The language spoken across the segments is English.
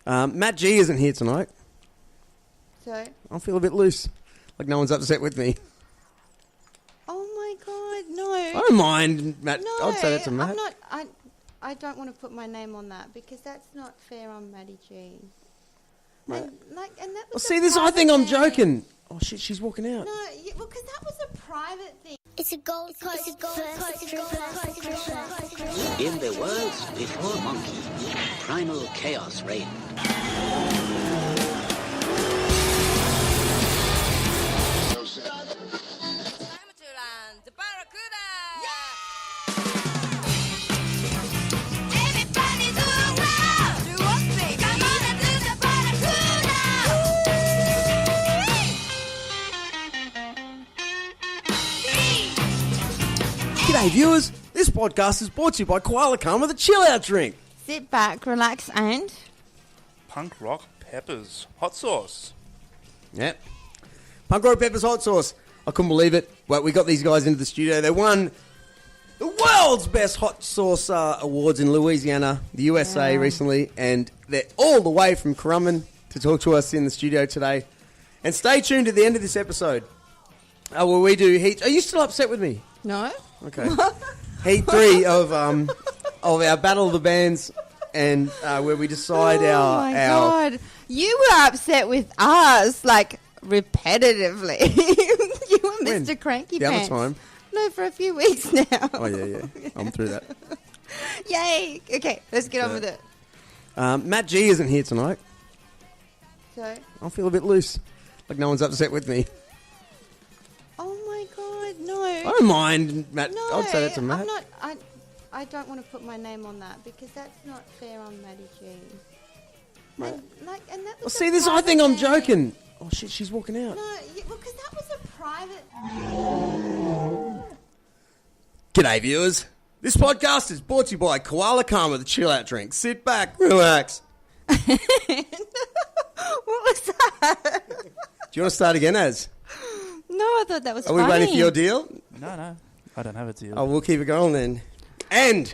Matt G isn't here tonight. So? I feel a bit loose. Like no one's upset with me. Oh my God, no. I don't mind, Matt. No, I'd say that to Matt. I'm not, I don't want to put my name on that because that's not fair on Maddie G. Right. And that was Well, see, this. I think I'm joking. Oh shit, she's walking out. No, because that was a private thing. It's a gold coast. In the worlds before Monkey, primal chaos reigned. G'day viewers, this podcast is brought to you by Koala Karma, the chill out drink. Sit back, relax, and PUNKROCK peppers, hot sauce. Yep. PUNKROCK peppers hot sauce. I couldn't believe it. Well, we got these guys into the studio. They won the world's best hot sauce awards in Louisiana, the USA recently, and they're all the way from Currumbin to talk to us in the studio today. And stay tuned to the end of this episode. Where we do heat. Are you still upset with me? no. Okay. Heat 3 of our Battle of the Bands, and where we decide Oh my God, you were upset with us like repetitively. You were When? Mr. Cranky The other Pants. time? No, for a few weeks now. Oh yeah. I'm through that. Yay! Okay, let's get on with it. Matt G isn't here tonight. So? I feel a bit loose. Like no one's upset with me. Oh my God, no. I don't mind, Matt. No, I'd say that to Matt. I'm not. I don't want to put my name on that because that's not fair on Maddie G. Right. And that was Well, a see, this. I private think I'm thing. joking. Oh shit, she's walking out. No, because that was a private. G'day, viewers. This podcast is brought to you by Koala Karma, the chill out drink. Sit back, relax. What was that? Do you want to start again, Az? No, I thought that was Are funny. we waiting for your deal? No, I don't have a deal. Oh, we'll keep it going then. And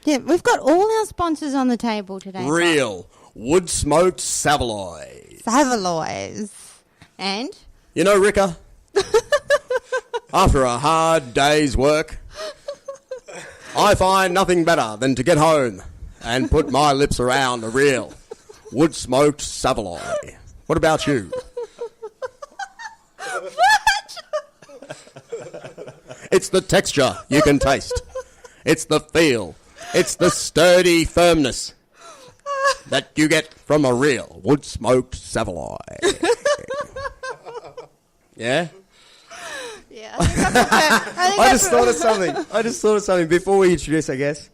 Yeah, we've got all our sponsors on the table today. real wood smoked Savoy. Savaloys. And? You know, Ricka, after a hard day's work, I find nothing better than to get home and put my lips around a real wood smoked Savoy. What about you? It's the texture you can taste. It's the feel. It's the sturdy firmness that you get from a real wood smoked Savoy. Yeah? Yeah. I just thought of something before we introduce, I guess.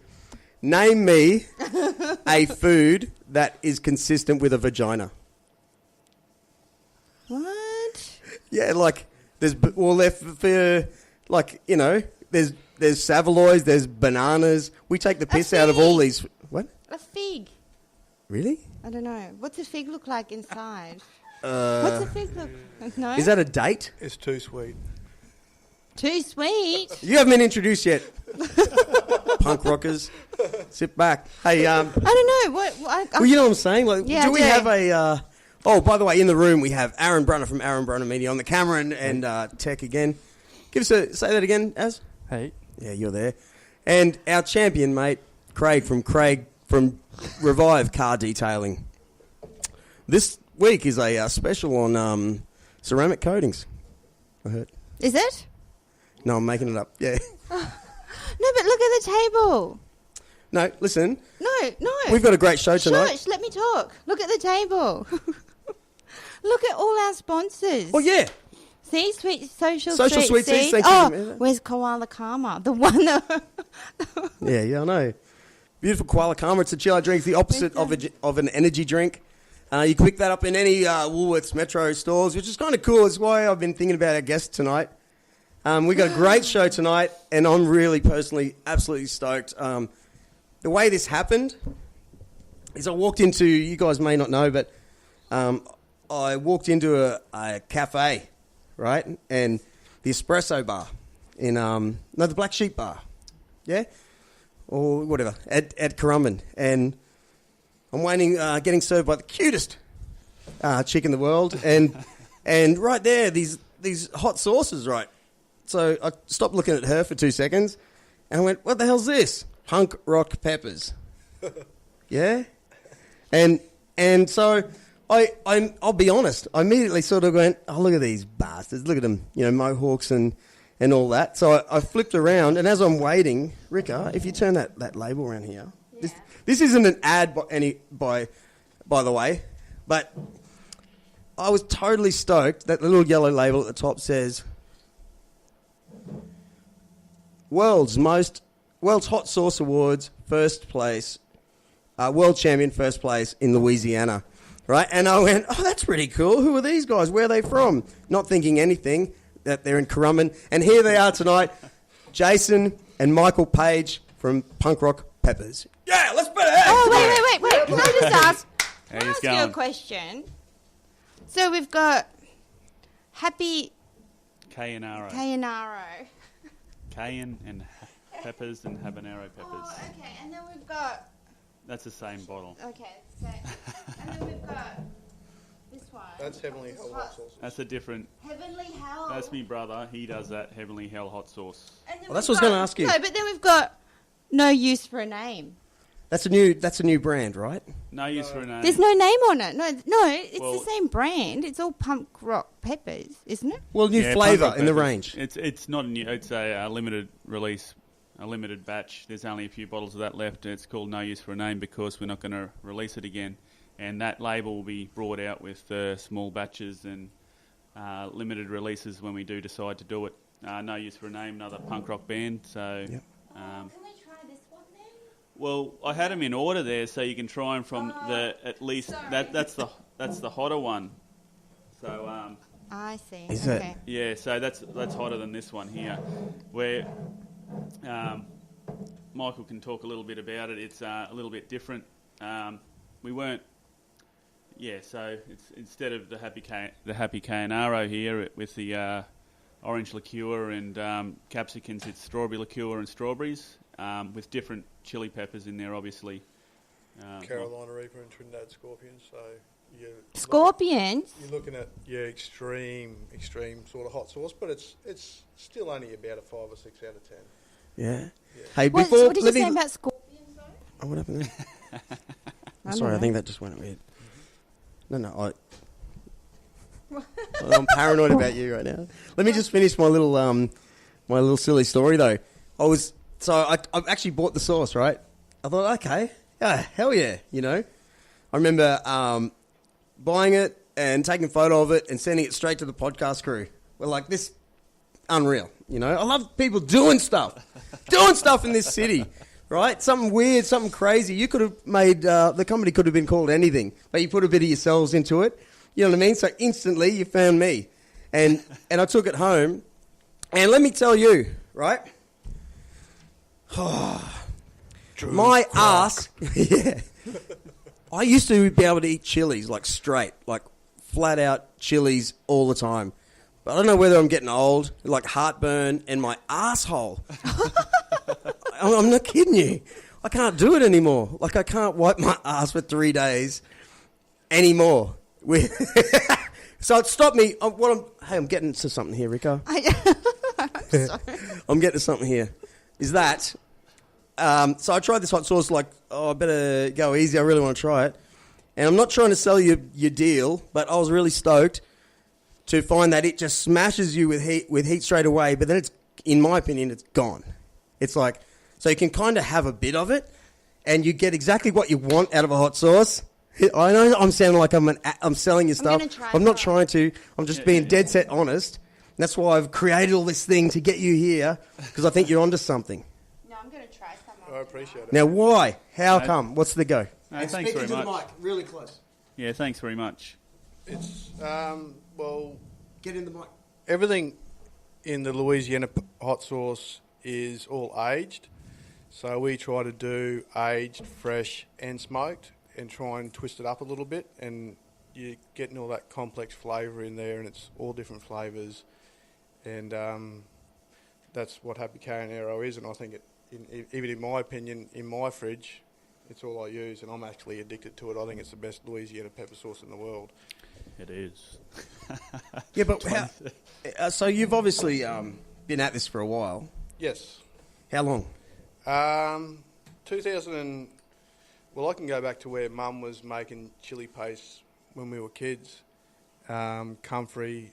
Name me a food that is consistent with a vagina. What? Yeah, like there's like, you know, there's Savaloys, there's bananas. We take the piss out of all these. What? A fig. Really? I don't know. What's a fig look like inside? What's a fig look like? No? Is that a date? It's too sweet. Too sweet? You haven't been introduced yet. Punk rockers. Sit back. Hey, I don't know. well, you know what I'm saying? Like, Yeah, do we I do. have a... oh, by the way, in the room we have Aaron Brunner from Aaron Brunner Media on the camera and tech again. Say that again, Az. Hey. Yeah, you're there. And our champion, mate, Craig from Revive Car Detailing. This week is a special on ceramic coatings, I heard. Is it? No, I'm making it up. Yeah. No, but look at the table. No, listen. No. We've got a great show tonight. Shush, let me talk. Look at the table. Look at all our sponsors. Oh, yeah. See, Social Sweet Seeds, Seeds. thank you. Oh, where's Koala Karma? The one that... Yeah, I know. Beautiful Koala Karma. It's a chill drink. It's the opposite of an energy drink. You can pick that up in any Woolworths Metro stores, which is kind of cool. It's why I've been thinking about our guest tonight. We got a great show tonight, and I'm really personally absolutely stoked. The way this happened is I walked into, you guys may not know, but I walked into a cafe, right? And the espresso bar in, the Black Sheep bar, yeah? Or whatever, at Currumbin. And I'm waiting, getting served by the cutest chick in the world, and right there, these hot sauces, right? So I stopped looking at her for 2 seconds, and I went, "What the hell's this? Punk rock peppers." Yeah, and so I'll be honest. I immediately sort of went, "Oh, look at these bastards! Look at them, mohawks and all that." So I flipped around, and as I'm waiting, Rika, if you turn that label around here, this isn't an ad by the way, but I was totally stoked that the little yellow label at the top says World's Hot Sauce Awards, first place, world champion, first place in Louisiana, right? And I went, "Oh, that's pretty cool. Who are these guys? Where are they from?" Not thinking anything that they're in Currumbin. And here they are tonight, Jason and Michael Page from Punk Rock Peppers. Yeah, let's put it out. Oh, wait. Can I just ask? How Can I you ask you a going? question? So we've got Happy Cayennaro. Cayenne and peppers and habanero peppers. Oh, okay. And then we've got... That's the same bottle. Okay. So, and then we've got this one. That's Heavenly Hell hot sauce. That's a different... Heavenly Hell. That's me brother. He does that Heavenly Hell hot sauce. And then Well, that's we've what I was gonna got- ask you. No, but then we've got No Use for a Name. That's a new brand, right? No use for a name. There's no name on it. No, it's Well- the same brand. It's all Punk Rock Peppers, isn't it? Well, new Yeah, flavour Punk Rock in the peppers. range. It's not a new. It's a limited release, a limited batch. There's only a few bottles of that left. It's called No Use for a Name because we're not going to release it again. And that label will be brought out with small batches and limited releases when we do decide to do it. No Use for a Name, another punk rock band. So. Yep. Can we try this one then? Well, I had them in order there, so you can try them from at least sorry. that's the hotter one. So I see. Is it? Okay. yeah, so that's hotter than this one here, where Michael can talk a little bit about it. It's a little bit different. We weren't. Yeah, so it's instead of the Happy Cayennaro here with the orange liqueur and capsicums, it's strawberry liqueur and strawberries with different chili peppers in there, obviously. Carolina Reaper and Trinidad Scorpions. So Scorpions. you're looking at extreme sort of hot sauce, but it's still only about a 5 or 6 out of 10. Yeah. Hey, What before did you say about scorpions, though? Oh, what happened there? I Sorry, don't I know. think that just went weird. No, I'm paranoid about you right now. Let me just finish my little silly story though. I actually bought the sauce, right? I thought, okay, yeah, hell yeah, I remember buying it and taking a photo of it and sending it straight to the podcast crew. We're like, this unreal, I love people doing stuff in this city. Right? Something weird, something crazy. You could have made, the company could have been called anything, but you put a bit of yourselves into it. You know what I mean? So instantly you found me. And I took it home. And let me tell you, right? My ass. Yeah. I used to be able to eat chilies, like straight, like flat out chilies all the time. But I don't know whether I'm getting old, like heartburn and my asshole. I'm not kidding you. I can't do it anymore. Like, I can't wipe my ass for 3 days anymore. So it stopped me. I'm getting to something here, Rico. I'm getting to something here. Is that... so I tried this hot sauce, like, I better go easy. I really want to try it. And I'm not trying to sell you your deal, but I was really stoked to find that it just smashes you with heat straight away. But then it's, in my opinion, it's gone. It's like... So you can kind of have a bit of it, and you get exactly what you want out of a hot sauce. I know I'm sounding like I'm selling you stuff. gonna try I'm not some. trying to. I'm just being dead set honest. That's why I've created all this thing to get you here, because I think you're onto something. No, I'm going to try some. I appreciate it. Now, why? How No. come? What's the go? No, And thanks speak very into much. the mic, really close. Yeah, thanks very much. It's well, Get in the mic. everything in the Louisiana hot sauce is all aged. So we try to do aged, fresh and smoked and try and twist it up a little bit, and you're getting all that complex flavour in there, and it's all different flavours. And that's what Happy Cayennaro is, and I think even in my opinion, in my fridge, It's all I use, and I'm actually addicted to it. I think it's the best Louisiana pepper sauce in the world. It is. Yeah, but so you've obviously been at this for a while. Yes. How long? 2000 well, I can go back to where Mum was making chili paste when we were kids. Comfrey,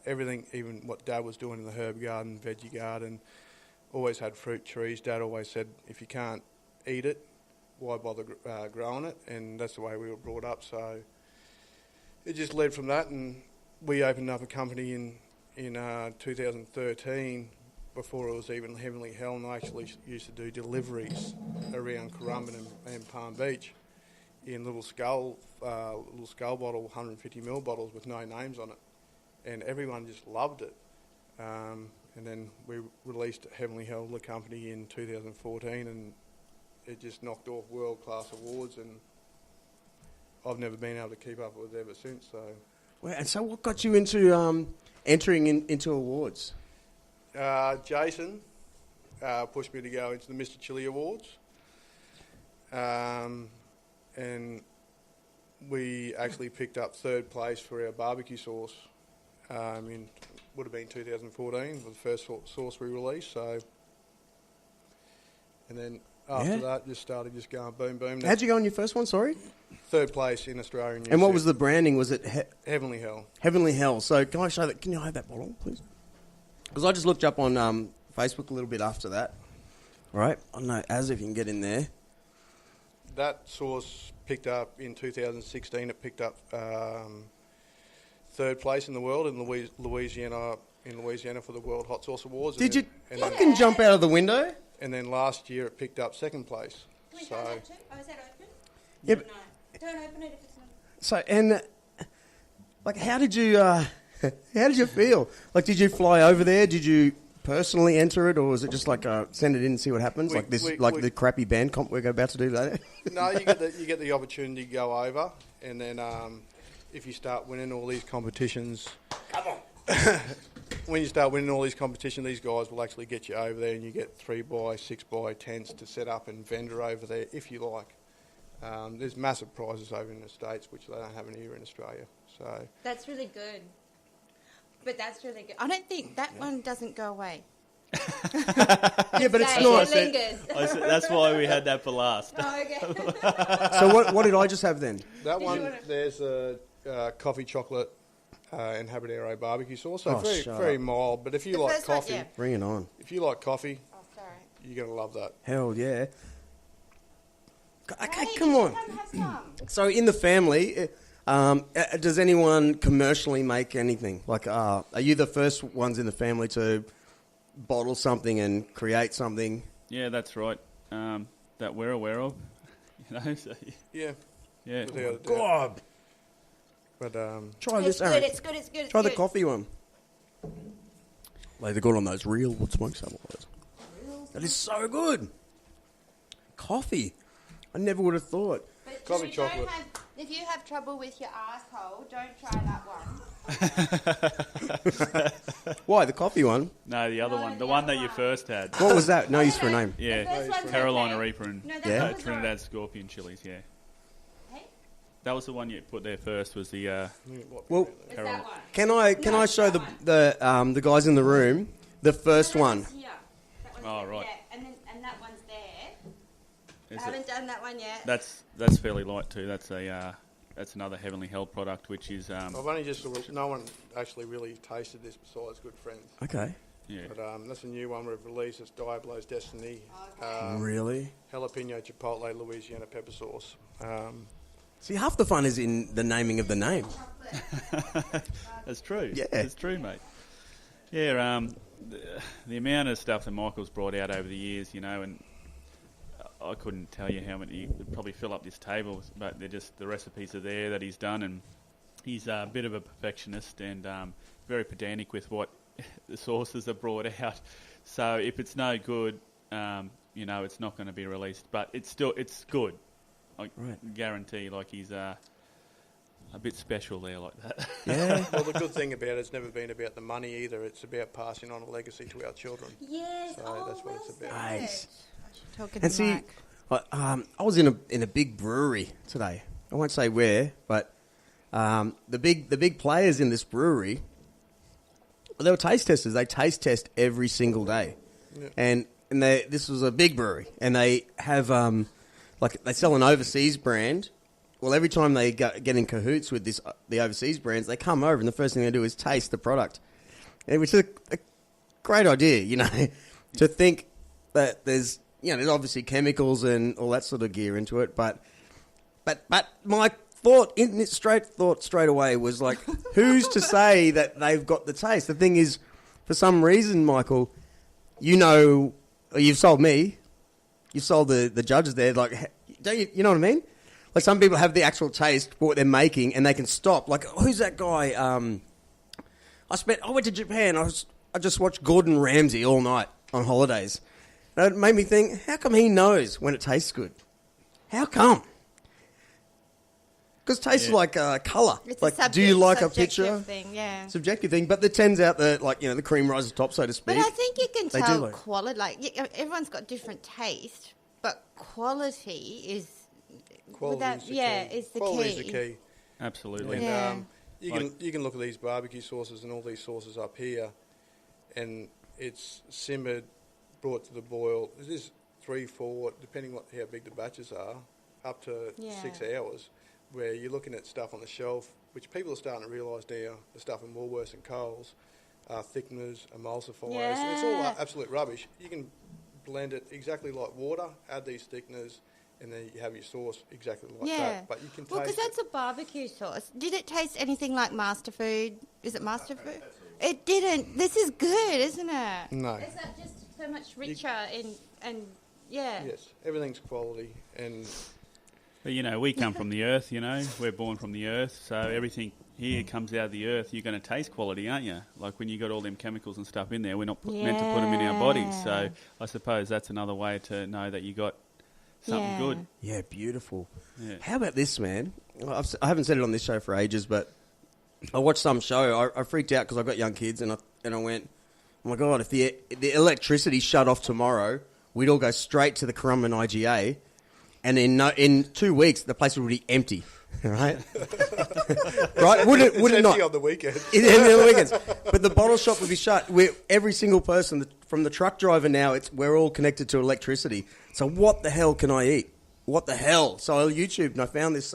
everything, even what Dad was doing in the herb garden, veggie garden, always had fruit trees. Dad always said, if you can't eat it, why bother growing it? And that's the way we were brought up. So it just led from that, and we opened up a company in 2013 before it was even Heavenly Hell, and I actually used to do deliveries around Currumbin and Palm Beach in little skull bottle, 150 ml bottles with no names on it, and everyone just loved it. And then we released Heavenly Hell, the company, in 2014, and it just knocked off world-class awards, and I've never been able to keep up with it ever since. So, Well, and so what got you into entering into awards? Jason pushed me to go into the Mr. Chili Awards, and we actually picked up third place for our barbecue sauce. Would have been 2014 for the first sauce we released. So, and then after that, just started going boom, boom. How'd you go on your first one? Sorry. Third place in Australia. And what was the branding? Was it Heavenly Hell? Heavenly Hell. So can I show that? Can you have that bottle, please? Because I just looked up on Facebook a little bit after that. All right. I don't know, as if you can get in there. That sauce picked up in 2016. It picked up third place in the world in Louisiana for the World Hot Sauce Awards. Did you fucking jump out of the window? And then last year it picked up second place. Can we try that too? Oh, is that open? Yeah. No. Don't open it if it's not. So like, how did you feel? Like, did you fly over there? Did you personally enter it, or was it just like send it in and see what happens? The crappy band comp we're about to do later. No, you get the opportunity to go over, and then if you start winning all these competitions, when you start winning all these competitions, these guys will actually get you over there, and you get 3x, 6x tents to set up and vendor over there if you like. There's massive prizes over in the States, which they don't have here in Australia. So That's really good. But that's really good. I don't think that one doesn't go away. Yeah, but it's It not. lingers. That's why we had that for last. Oh, okay. So what did I just have then? that one, there's a coffee chocolate and habanero barbecue sauce. So very mild. But if you The like first one, coffee, yeah. Bring it on. if you like coffee, Oh, sorry. you're gonna love that. Hell yeah. Okay, Hey, come you on. should come have some. So in the family, does anyone commercially make anything? Like, are you the first ones in the family to bottle something and create something? Yeah, that's right. That we're aware of. You know, so, Yeah. yeah. Without a doubt. God. But Try It's this, good, Aaron. it's good, it's good. It's Try the good. coffee one. Like, they're good on those real wood smoke samples. That is so good. Coffee. I never would have thought. But Coffee don't chocolate. if you have trouble with your asshole, don't try that one. Why, the coffee one? No, the other No, one. the The one other that you one. first had. What was that? No use for a name. Yeah. The first one's Carolina okay. Reaper and No, that Yeah? one was Trinidad alright. Scorpion chilies, yeah. Hey, That was the one you put there first, was the... Well, it's Carolina. that one. can I show the guys in the room the first That one? one's here. That one's Oh, here, right. yeah. And that one's there. Is I it- haven't done that one yet. That's fairly light too. That's another Heavenly Hell product, which is I've only no one actually really tasted this besides good friends. Okay. yeah. But that's a new one we've released. It's Diablo's Destiny. Really? Jalapeno Chipotle Louisiana pepper sauce. See, half the fun is in the naming of the name. That's true. Yeah. It's true, mate. Yeah, the amount of stuff that Michael's brought out over the years, you know, and I couldn't tell you how many. You'd probably fill up this table, but they're just the recipes are there that he's done, and he's a bit of a perfectionist and very pedantic with what the sauces are brought out. So if it's no good, you know, it's not going to be released. But it's good. I guarantee. Like he's a bit special there, like that. Yeah. Well, the good thing about it's never been about the money either. It's about passing on a legacy to our children. Yes. So that's what it's about. Nice. Talking And to see, Mike. I was in a big brewery today. I won't say where, but the big players in this brewery, they were taste testers. They taste test every single day, and this was a big brewery, and they have they sell an overseas brand. Well, every time they get in cahoots with the overseas brands, they come over and the first thing they do is taste the product, which is a great idea, you know, to think that there's obviously chemicals and all that sort of gear into it, but my thought straight away was like, who's to say that they've got the taste? The thing is, for some reason, Michael, you've sold me, you've sold the judges there, like, don't you know what I mean? Like, some people have the actual taste for what they're making and they can stop. Like, who's that guy? I went to Japan. I just watched Gordon Ramsay all night on holidays. And it made me think, how come he knows when it tastes good? How come? Because taste is like colour. It's like, do you like a picture? Subjective thing, yeah. Subjective thing. But it turns out that, the cream rises top, so to speak. But I think you can They do tell like- quality. Like, everyone's got different taste, but quality is... Quality is the key. is the Quality key. is the key. Absolutely. And Yeah. you can look at these barbecue sauces and all these sauces up here, and it's simmered, brought to the boil. This is 3, 4, depending how big the batches are, up to 6 hours, where you're looking at stuff on the shelf, which people are starting to realise now, the stuff in Woolworths and Coles, thickeners, emulsifiers. Yeah. It's all absolute rubbish. You can blend it exactly like water, add these thickeners, and then you have your sauce exactly like that. But you can Well, taste because that's a barbecue sauce. Did it taste anything like Master Food? Is it Master Food? It didn't. This is good, isn't it? No. Is that just so much richer and Yes, everything's quality, and But, we come from the earth, We're born from the earth, so everything here comes out of the earth. You're going to taste quality, aren't you? Like when you got all them chemicals and stuff in there, we're not meant to put them in our bodies. So I suppose that's another way to know that you got something good. Yeah, beautiful. Yeah. How about this, man? I haven't said it on this show for ages, but I watched some show. I freaked out because I've got young kids, and I went, oh my God, if the electricity shut off tomorrow, we'd all go straight to the Currumbin IGA, and in 2 weeks, the place would be empty. Right? Right? Would it it's not? empty on the weekends. It's empty on the weekends. But the bottle shop would be shut. Every single person, from the truck driver now, we're all connected to electricity. So what the hell can I eat? What the hell? So I YouTubed and I found this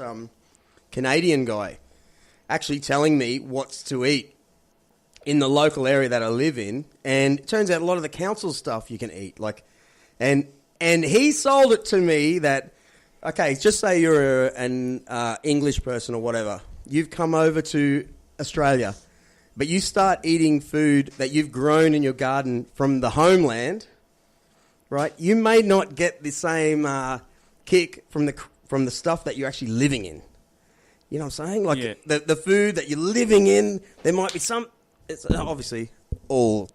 Canadian guy actually telling me what's to eat in the local area that I live in. And it turns out a lot of the council stuff you can eat. And he sold it to me that, okay, just say you're an English person or whatever. You've come over to Australia, but you start eating food that you've grown in your garden from the homeland, right? You may not get the same kick from the stuff that you're actually living in. You know what I'm saying? Like the food that you're living in, there might be some... It's obviously all...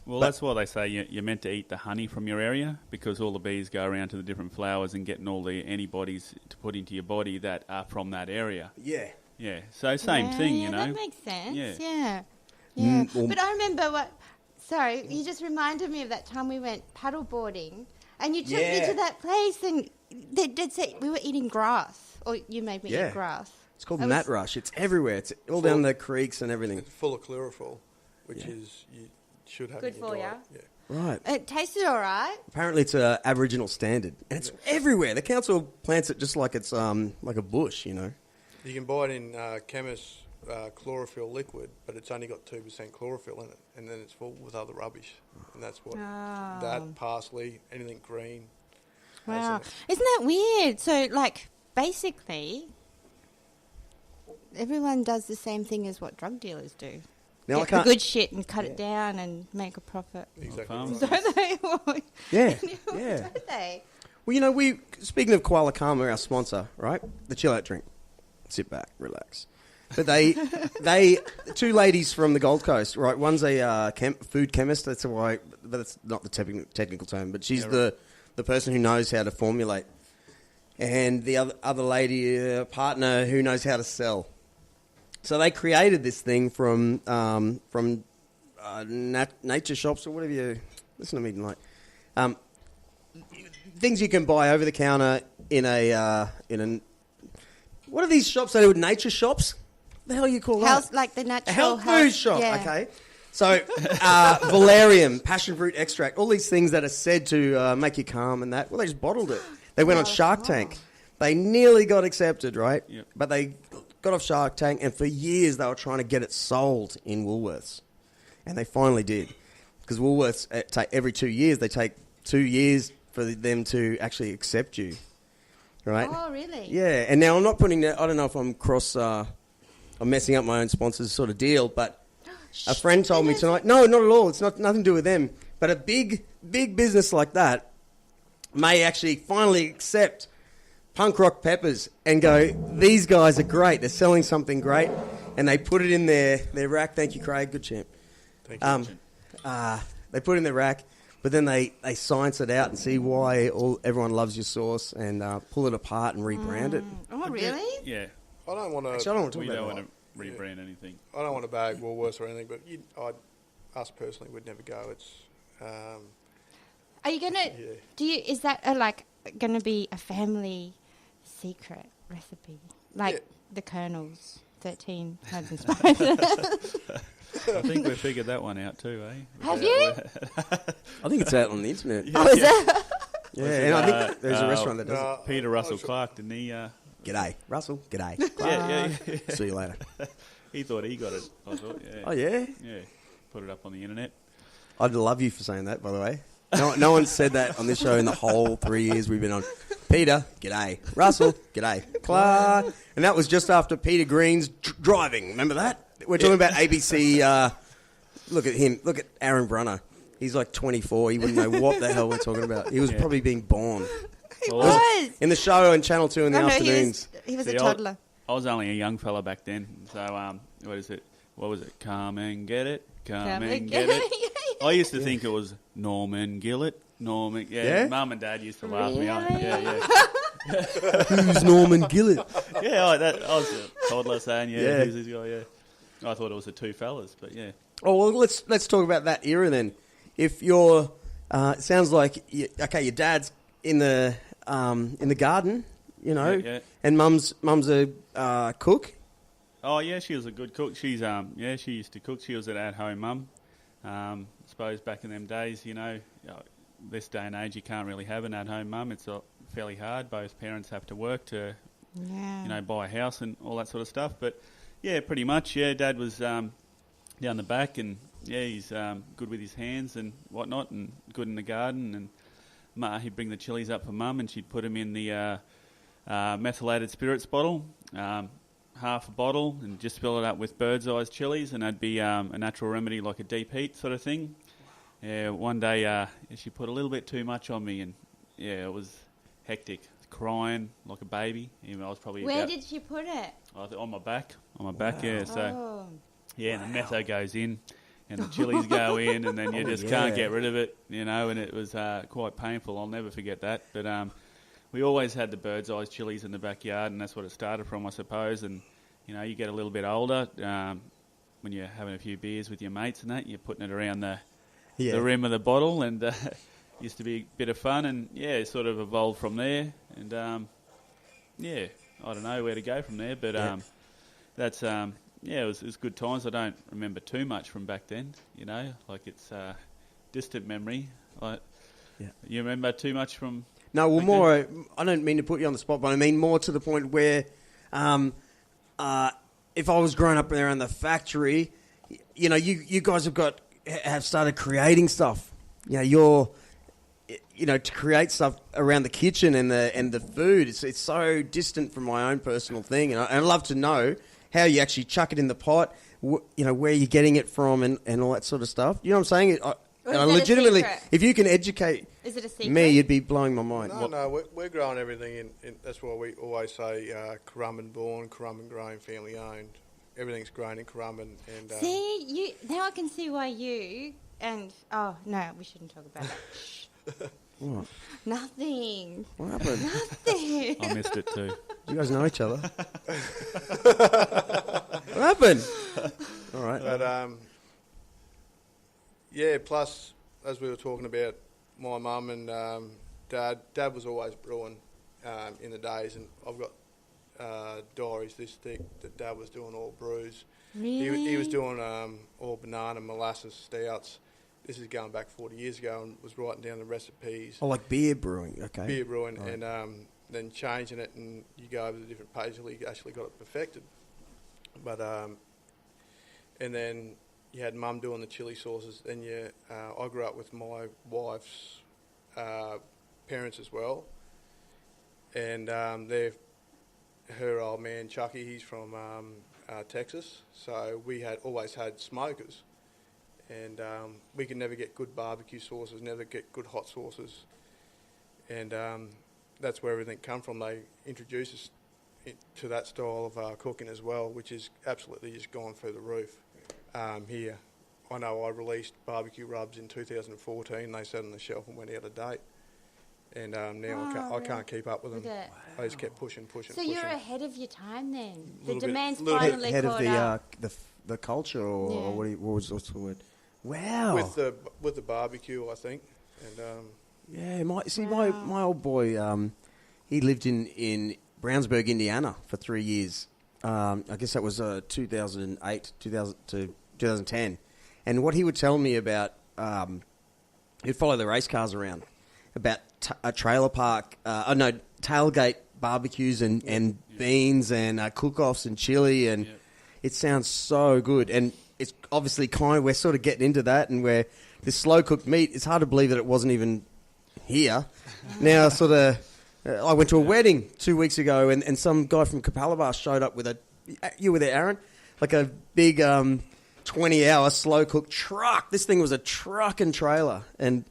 Well, that's why they say you're meant to eat the honey from your area, because all the bees go around to the different flowers and getting all the antibodies to put into your body that are from that area. Yeah. Yeah, so same thing, That makes sense. Yeah. Yeah. But I remember Sorry, you just reminded me of that time we went paddle boarding, and you took me to that place, and they did say we were eating grass, or you made me eat grass. It's called Nat Rush. It's everywhere. It's all down the creeks and everything. It's full of chlorophyll, which is you should have good in your for you. diet. Yeah. Right. It tasted all right. Apparently it's a Aboriginal standard. And it's everywhere. The council plants it just like it's like a bush, You can buy it in chemist's chlorophyll liquid, but it's only got 2% chlorophyll in it, and then it's full with other rubbish. And that's what that, parsley, anything green. Wow. Isn't that weird? So, basically, everyone does the same thing as what drug dealers do. Now, Get the good shit and cut it down and make a profit. Exactly. Don't they? Yeah. Don't they? Well, we speaking of Koala Karma, our sponsor, right? The chill out drink. Sit back, relax. But they two ladies from the Gold Coast, right? One's a food chemist. That's why, but that's not the technical term. But she's the person who knows how to formulate, and the other lady, a partner who knows how to sell. So they created this thing from nature shops or whatever you listen to me tonight. things you can buy over the counter in a what are these shops? They do nature shops. What the hell you call that? Like the natural health food shop. Yeah. Okay. So, valerian, passion fruit extract, all these things that are said to make you calm and that. Well, they just bottled it. They went on Shark Tank. They nearly got accepted, right? Yep. But they got off Shark Tank, and for years they were trying to get it sold in Woolworths. And they finally did. Because Woolworths, every 2 years, they take 2 years for them to actually accept you. Right? Oh, really? Yeah. And now I'm not putting that, I don't know if I'm I'm messing up my own sponsors sort of deal, but a friend told me tonight, no, not at all. It's nothing to do with them. But a big business like that may actually finally accept PUNKROCK peppers and go, these guys are great. They're selling something great. And they put it in their rack. Thank you, Craig. Good champ. Thank you. They put it in their rack, but then they science it out and see why everyone loves your sauce and pull it apart and rebrand it. Oh, really? Yeah. I don't want Actually, I don't want to talk We about don't it. want to rebrand anything. I don't want to bag Woolworths or anything, but us personally would never go. It's Are you gonna? Yeah. Is that gonna be a family secret recipe, like the Colonel's 13 Herbs and Spices? I think we figured that one out too, eh? Have you? I think it's out on the internet. Oh, is it? Yeah, and I think there's a restaurant that does it. Peter Russell Clark, didn't he? G'day, Russell. G'day. Yeah. See you later. He thought he got it. I thought, yeah. Oh, yeah? Yeah. Put it up on the internet. I'd love you for saying that, by the way. No one said that on this show in the whole 3 years we've been on. Peter, g'day. Russell, g'day. Clark. And that was just after Peter Green's driving. Remember that? We're talking about ABC. Look at him. Look at Aaron Brunner. He's like 24. He wouldn't know what the hell we're talking about. He was probably being born. He was. In the show on Channel 2 in the afternoons. He was a toddler. I was only a young fella back then. So, what is it? What was it? Come and get it. Come and get it. I used to think it was Norman Gillett. Yeah? Mum and Dad used to laugh me off. Really? Yeah. Who's Norman Gillett? Yeah, I was a toddler saying, Yeah. who's this guy? Yeah. I thought it was the two fellas, but yeah. Oh, well, let's talk about that era then. If you're, it sounds like, your dad's in the garden, you know, Yeah. and mum's a cook. Oh yeah, she was a good cook. She's she used to cook. She was an at-home mum. Suppose back in them days, this day and age, you can't really have an at-home mum. It's fairly hard. Both parents have to work to, buy a house and all that sort of stuff. But yeah, pretty much. Yeah, Dad was down the back, and he's good with his hands and whatnot, and good in the garden. And he'd bring the chilies up for Mum, and she'd put them in the methylated spirits bottle. Half a bottle, and just fill it up with bird's eyes chilies, and that'd be a natural remedy like a deep heat sort of thing. One day she put a little bit too much on me, and it was hectic, crying like a baby. Even I was probably Where did she put it? on my back, Wow. yeah. So Oh. and the metho goes in, and the chilies go in, and then you just can't get rid of it, and it was quite painful. I'll never forget that. But we always had the bird's eyes chilies in the backyard, and that's what it started from, I suppose. And, you get a little bit older, when you're having a few beers with your mates and that, you're putting it around the rim of the bottle, and used to be a bit of fun, and, it sort of evolved from there. And, I don't know where to go from there, but that's, it was good times. I don't remember too much from back then, like it's distant memory. You remember too much from... No, well, more. I don't mean to put you on the spot, but I mean more to the point where, if I was growing up around the factory, you guys have started creating stuff. To create stuff around the kitchen and the food. It's so distant from my own personal thing, and I'd love to know how you actually chuck it in the pot. Where you're getting it from, and all that sort of stuff. You know what I'm saying? Or is it legitimately, a secret? if you can educate Is it a secret? me, you'd be blowing my mind. No, we're growing everything in. That's why we always say Currumbin born, Currumbin grown, family owned. Everything's grown in Currumbin. And See, now I can see why you and no, we shouldn't talk about that. Shh. What? Nothing. What happened? Nothing. I missed it too. You guys know each other. What happened? All right. But plus, as we were talking about, my mum and Dad was always brewing in the days, and I've got diaries this thick that Dad was doing all brews. Really? He was doing all banana molasses stouts. This is going back 40 years ago, and was writing down the recipes. Oh, like beer brewing. Okay. Beer brewing, Right. and then changing it, and you go over the different pages till you actually got it perfected. But and then you had Mum doing the chili sauces, and I grew up with my wife's parents as well, and her old man Chucky, he's from Texas, so we had always had smokers, and we could never get good barbecue sauces, never get good hot sauces, and that's where everything come from. They introduced us to that style of cooking as well, which is absolutely just gone through the roof here. I know I released barbecue rubs in 2014. They sat on the shelf and went out of date. And now I can't keep up with them. I just kept pushing. So you're ahead of your time then. The Little bit- demand's little finally Head caught of up. the culture, or Yeah. what's the word? Wow. with the barbecue, I think. And Yeah, my old boy, he lived in Brownsburg, Indiana for 3 years. I guess that was 2008, 2000 to 2010. And what he would tell me about, he'd follow the race cars around, about a trailer park, tailgate barbecues and beans and cook-offs and chili, and it sounds so good. And it's obviously we're sort of getting into that, and where this slow-cooked meat, it's hard to believe that it wasn't even here. Now, sort of, I went to a wedding 2 weeks ago, and some guy from Capalaba showed up with you were there, Aaron? Like a big 20-hour slow-cooked truck. This thing was a truck and trailer, and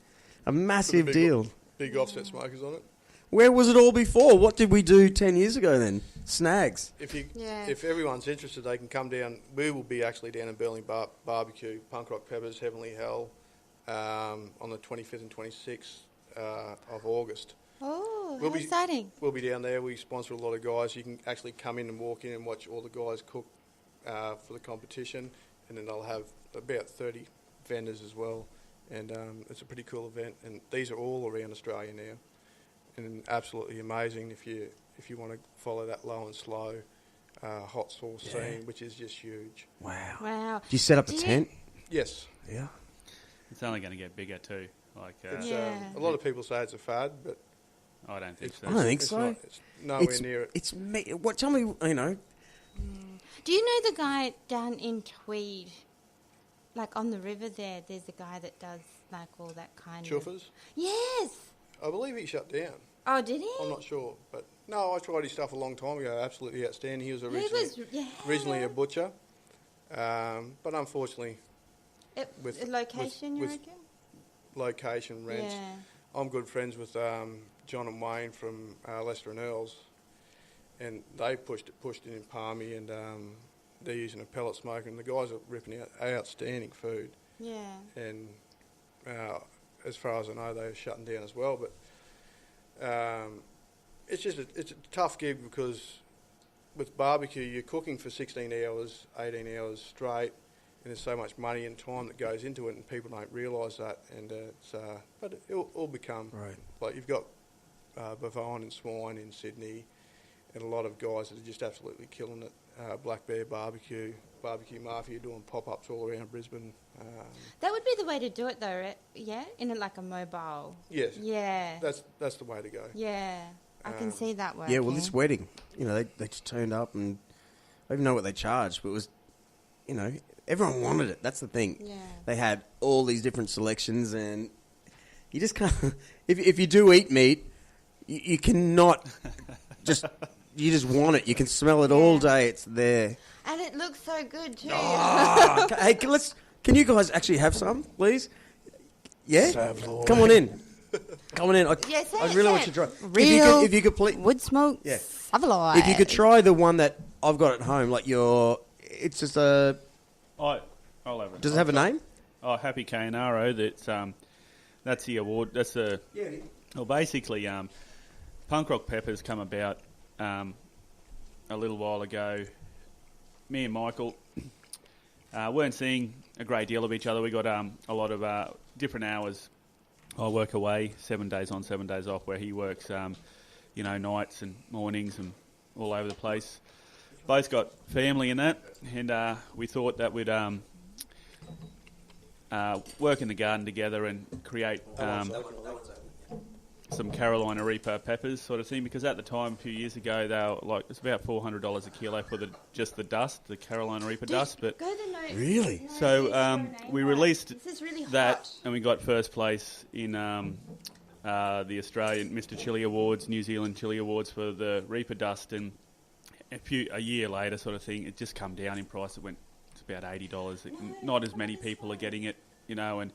a massive deal. big offset smokers on it. Where was it all before? What did we do 10 years ago then? Snags. If everyone's interested, they can come down. We will be actually down in Berlin Barbecue, PUNKROCK Peppers, Heavenly Hell, on the 25th and 26th of August. Oh, We'll how be- exciting. We'll be down there. We sponsor a lot of guys. You can actually come in and walk in and watch all the guys cook for the competition, and then they'll have about 30 vendors as well. And it's a pretty cool event. And these are all around Australia now, and absolutely amazing if you want to follow that low and slow hot sauce scene, which is just huge. Wow. Did you set up a tent? Yes. Yeah. It's only going to get bigger too. Like It's, a lot of people say it's a fad, but I don't think so. I don't think it's so. not. It's nowhere near it. It's what? Tell me, Do you know the guy down in Tweed? Like on the river there, there's a guy that does like all that kind of... Chuffers? Yes. I believe he shut down. Oh, did he? I'm not sure, but no, I tried his stuff a long time ago. Absolutely outstanding. He was originally a butcher, but unfortunately, with location, you reckon? Location, rents. Yeah. I'm good friends with John and Wayne from Lester and Earls, and they pushed it in Palmy, and they're using a pellet smoker, and the guys are ripping out outstanding food. Yeah. And as far as I know, they're shutting down as well. But it's a tough gig, because with barbecue, you're cooking for 16 hours, 18 hours straight, and there's so much money and time that goes into it, and people don't realise that. And but it'll all become right. Like you've got bovine and swine in Sydney, and a lot of guys that are just absolutely killing it. Black Bear Barbecue Mafia doing pop-ups all around Brisbane. That would be the way to do it, though, right? Yeah, in like a mobile. Yes. Yeah. That's the way to go. Yeah, I can see that working. Yeah, well, this wedding, they just turned up, and I don't even know what they charged, but it was, everyone wanted it. That's the thing. Yeah. They had all these different selections, and you just can't. If you do eat meat, you cannot just. You just want it. You can smell it all day. It's there. And it looks so good too. Oh, hey, can you guys actually have some, please? Yeah? Come on in. Come on in. I really want you to try. Real if you could please, wood smoke. Yeah. Savoy. If you could try the one that I've got at home, like it's just a. I'll have it. Does it have a name? Oh, Happy Canaro. That's the award. That's the. Yeah. Well, basically, PUNKROCK Peppers come about a little while ago. Me and Michael weren't seeing a great deal of each other. We got a lot of different hours I work away 7 days on, 7 days off, where he works, nights and mornings and all over the place. Both got family in that, and we thought that we'd work in the garden together and create some Carolina Reaper peppers sort of thing, because at the time, a few years ago, they were like, it's about $400 a kilo for just the dust, the Carolina Reaper dust. But really? So we released really that, and we got first place in the Australian Mr. Chili Awards, New Zealand Chili Awards for the Reaper dust, and a year later sort of thing, it just come down in price. It went to about $80. Not as many people are getting it, and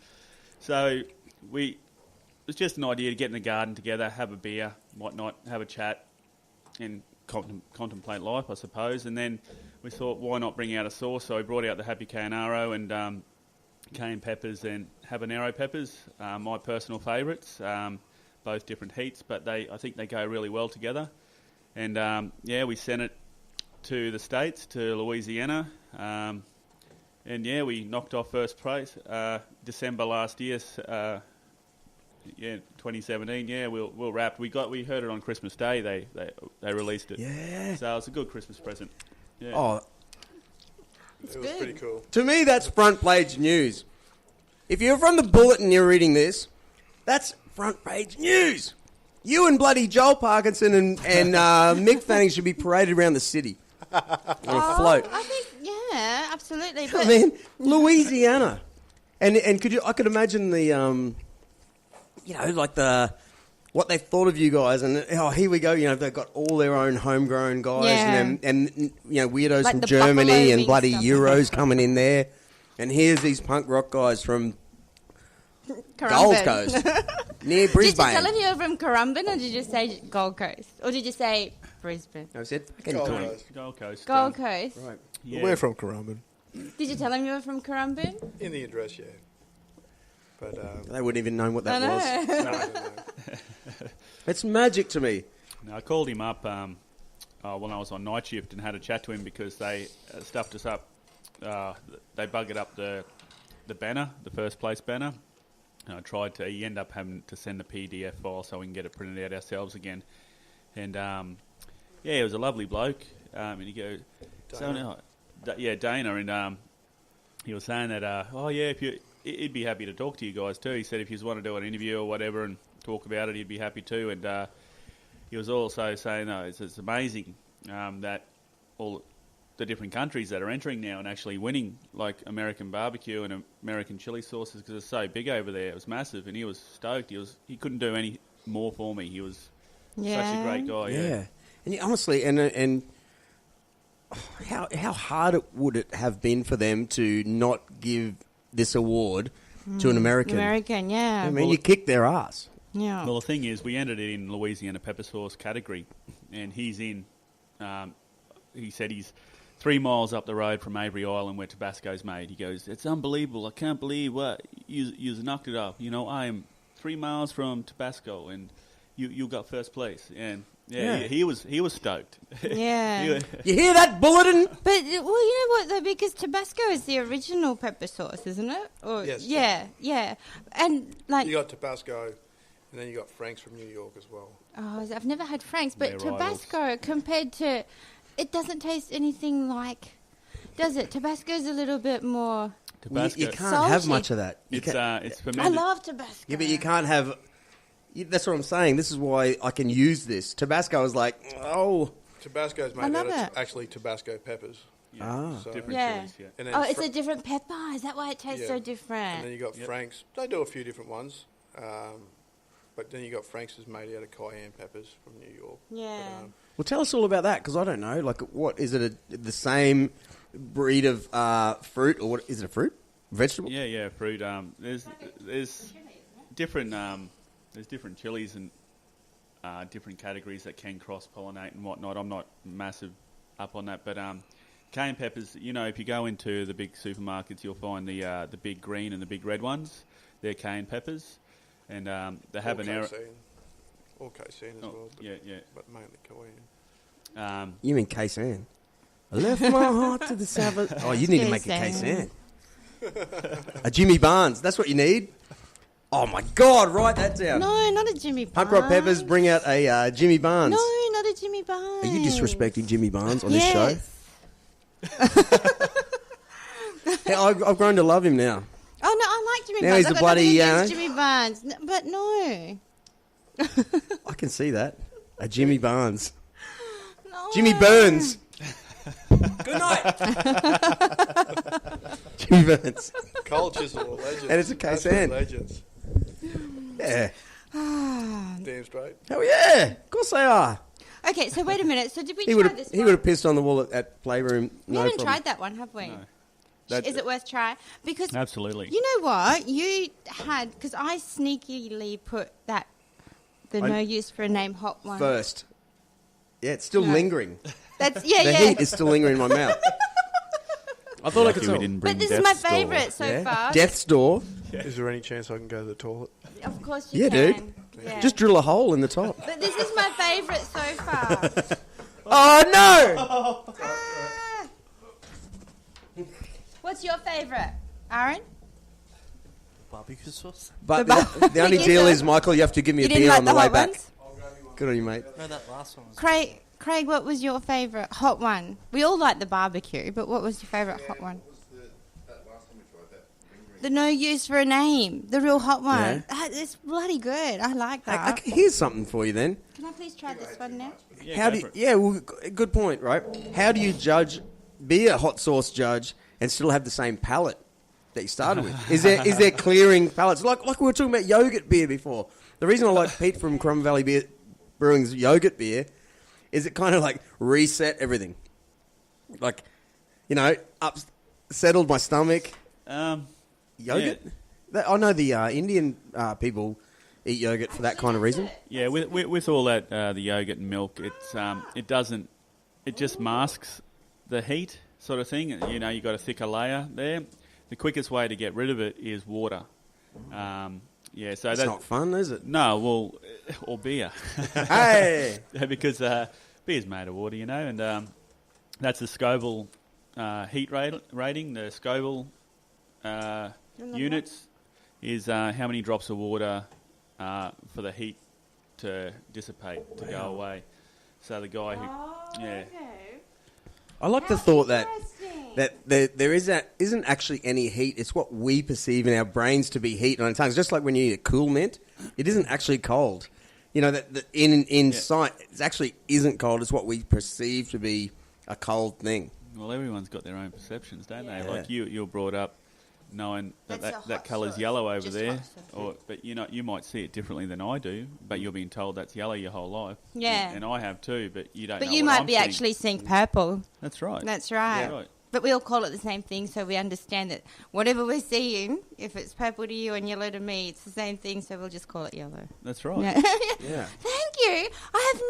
so it was just an idea to get in the garden together, have a beer, whatnot, have a chat, and contemplate life, I suppose. And then we thought, why not bring out a sauce? So we brought out the Happy Cayennaro and cayenne peppers and habanero peppers, my personal favourites, both different heats, but I think they go really well together. And we sent it to the States, to Louisiana, and we knocked off first place December last year. 2017. Yeah, we'll wrap. We heard it on Christmas Day. They released it. Yeah. So it's a good Christmas present. Yeah. Oh, It was pretty cool. to me, that's front page news. If you're from the Bulletin and you're reading this, that's front page news. You and bloody Joel Parkinson and Mick Fanning should be paraded around the city on a float. I think, yeah, absolutely. I mean, Louisiana, and I could imagine the what they thought of you guys, and here we go. They've got all their own homegrown guys, and weirdos Like from the Germany and buffalo bloody stuff. Euros coming in there, and here's these punk rock guys from Gold Coast near Did you Brisbane. tell him you were from Currumbin, or did you say Gold Coast? Or did you say Brisbane? I said Gold Coast. Gold Coast. Gold Coast. right. Yeah. We're from Currumbin. Did you tell him you were from Currumbin? In the address, yeah. But They wouldn't even know what that I was. know. It's magic to me. No, I called him up when I was on night shift and had a chat to him because they stuffed us up. They buggered up the banner, the first place banner. And I tried to. He ended up having to send the PDF file so we can get it printed out ourselves again. And he was a lovely bloke. And he goes, Dana. Dana, and he was saying that, he'd be happy to talk to you guys too. He said if you want to do an interview or whatever and talk about it, he'd be happy to. And he was also saying, it's amazing that all the different countries that are entering now and actually winning, like American barbecue and American chili sauces, because it's so big over there. It was massive, and he was stoked. He couldn't do any more for me. He was such a great guy. Yeah. And honestly, and how hard would it have been for them to not give this award to an American? Yeah. I mean, you kicked their ass. Yeah. Well, the thing is, we entered it in Louisiana pepper sauce category, and he's in. He said he's 3 miles up the road from Avery Island where Tabasco's made. He goes, it's unbelievable. I can't believe what you knocked it up. I am 3 miles from Tabasco, and you got first place. And he was stoked. Yeah. You hear that, Bulletin? But, you know what, though? Because Tabasco is the original pepper sauce, isn't it? Or, Yes. Yeah. And, you got Tabasco, and then you got Frank's from New York as well. Oh, I've never had Frank's, but They're rivals. Tabasco, compared to... It doesn't taste anything like... Does it? Tabasco's a little bit more... Tabasco. You can't Salty. have much of that. It's I fermented. love Tabasco. Yeah, but you can't have... That's what I'm saying. This is why I can use this. Tabasco is like, Tabasco's I made love out of it. actually Tabasco peppers. Different chilies. Yeah. And then Oh, it's a different pepper. Is that why it tastes so And then different? you got Frank's. They do a few different ones. But then you got Frank's is made out of cayenne peppers from New York. Yeah. But, Well, tell us all about that, because I don't know. Like, what is it? The same breed of fruit, or what is it? A fruit, vegetable? Yeah, fruit. There's different there's different chilies and different categories that can cross pollinate and whatnot. I'm not massive up on that, but cayenne peppers. If you go into the big supermarkets, you'll find the big green and the big red ones. They're cayenne peppers, and they have an arrow. Or casein as well. But, but mainly cayenne. You mean Kaysan? I left my heart to the south. Oh, you need to make a Kaysan. A Jimmy Barnes. That's what you need. Oh my God! Write that down. No, not a Jimmy Barnes. Punk Rock Peppers bring out a Jimmy Barnes. No, not a Jimmy Barnes. Are you disrespecting Jimmy Barnes on this show? Hey, I've grown to love him now. Oh no, I like Jimmy Now Barnes. he's a bloody, Jimmy Barnes, but no. I can see that. A Jimmy Barnes. No. Jimmy Burns. Good night. Jimmy Burns. Cold Chisel are legends. And it's a case Absolute hand. legends. Yeah. Damn straight. Hell yeah. Of course they are. Okay, so wait a minute. So did we He try would this have. He one? would have pissed on the wall at Playroom. We No haven't problem. tried that one, have we? No. Is it worth try? Because Absolutely. you know what you had, because I sneakily put the no use for a name hot one First. Yeah, it's still No. lingering. That's The yeah. heat is still lingering in my mouth. I thought I could Lucky tell. we didn't bring But this is my Death's Door. favourite so far. Death's Door. Is there any chance I can go to the toilet? Of course you Yeah, can. dude. Yeah. Just drill a hole in the top. But this is my favourite so far. Oh no! Ah. What's your favourite, Aaron? Barbecue sauce? But The the only barbecue deal sauce? is, Michael, you have to give me You a didn't beer like on the the way hot back. ones? Good on you, mate. No, that last one was... Craig, what was your favourite hot one? We all like the barbecue, but what was your favourite hot one? The no use for a name, the real hot one. Yeah. It's bloody good. I like that. Here's something for you then. Can I please try this one now? Yeah, How go do for it. yeah, well, good point, right? How do you be a hot sauce judge and still have the same palate that you started with? Is there clearing palates? Like we were talking about yogurt beer before. The reason I like Pete from Crumb Valley Brewing's yogurt beer is it kind of like reset everything. Like, settled my stomach. Yogurt? I know the Indian people eat yogurt for that kind of reason. Yeah, with all that the yogurt and milk, it just masks the heat sort of thing. You know, you got a thicker layer there. The quickest way to get rid of it is water. Yeah, so That's not fun, is it? No, well, or beer. Hey! Because beer's made of water, and that's the Scoville heat rating. The Scoville units is how many drops of water for the heat to dissipate, to go away. So the guy who... Yeah. I like the thought that there isn't actually any heat. It's what we perceive in our brains to be heat on our tongues. Just like when you eat a Cool Mint, it isn't actually cold. You know, that in sight, it actually isn't cold. It's what we perceive to be a cold thing. Well, everyone's got their own perceptions, don't they? Yeah. Like you're brought up knowing that colour's sauce. yellow over Just there, hot sauce. but you might see it differently than I do. But you're being told that's yellow your whole life. Yeah. and I have too. But you don't. But know you what might I'm be seeing. actually seeing purple. That's right. That's right. Right. But we all call it the same thing, so we understand that whatever we're seeing, if it's purple to you and yellow to me, it's the same thing, so we'll just call it yellow. That's right. Yeah. Yeah. Thank you. I have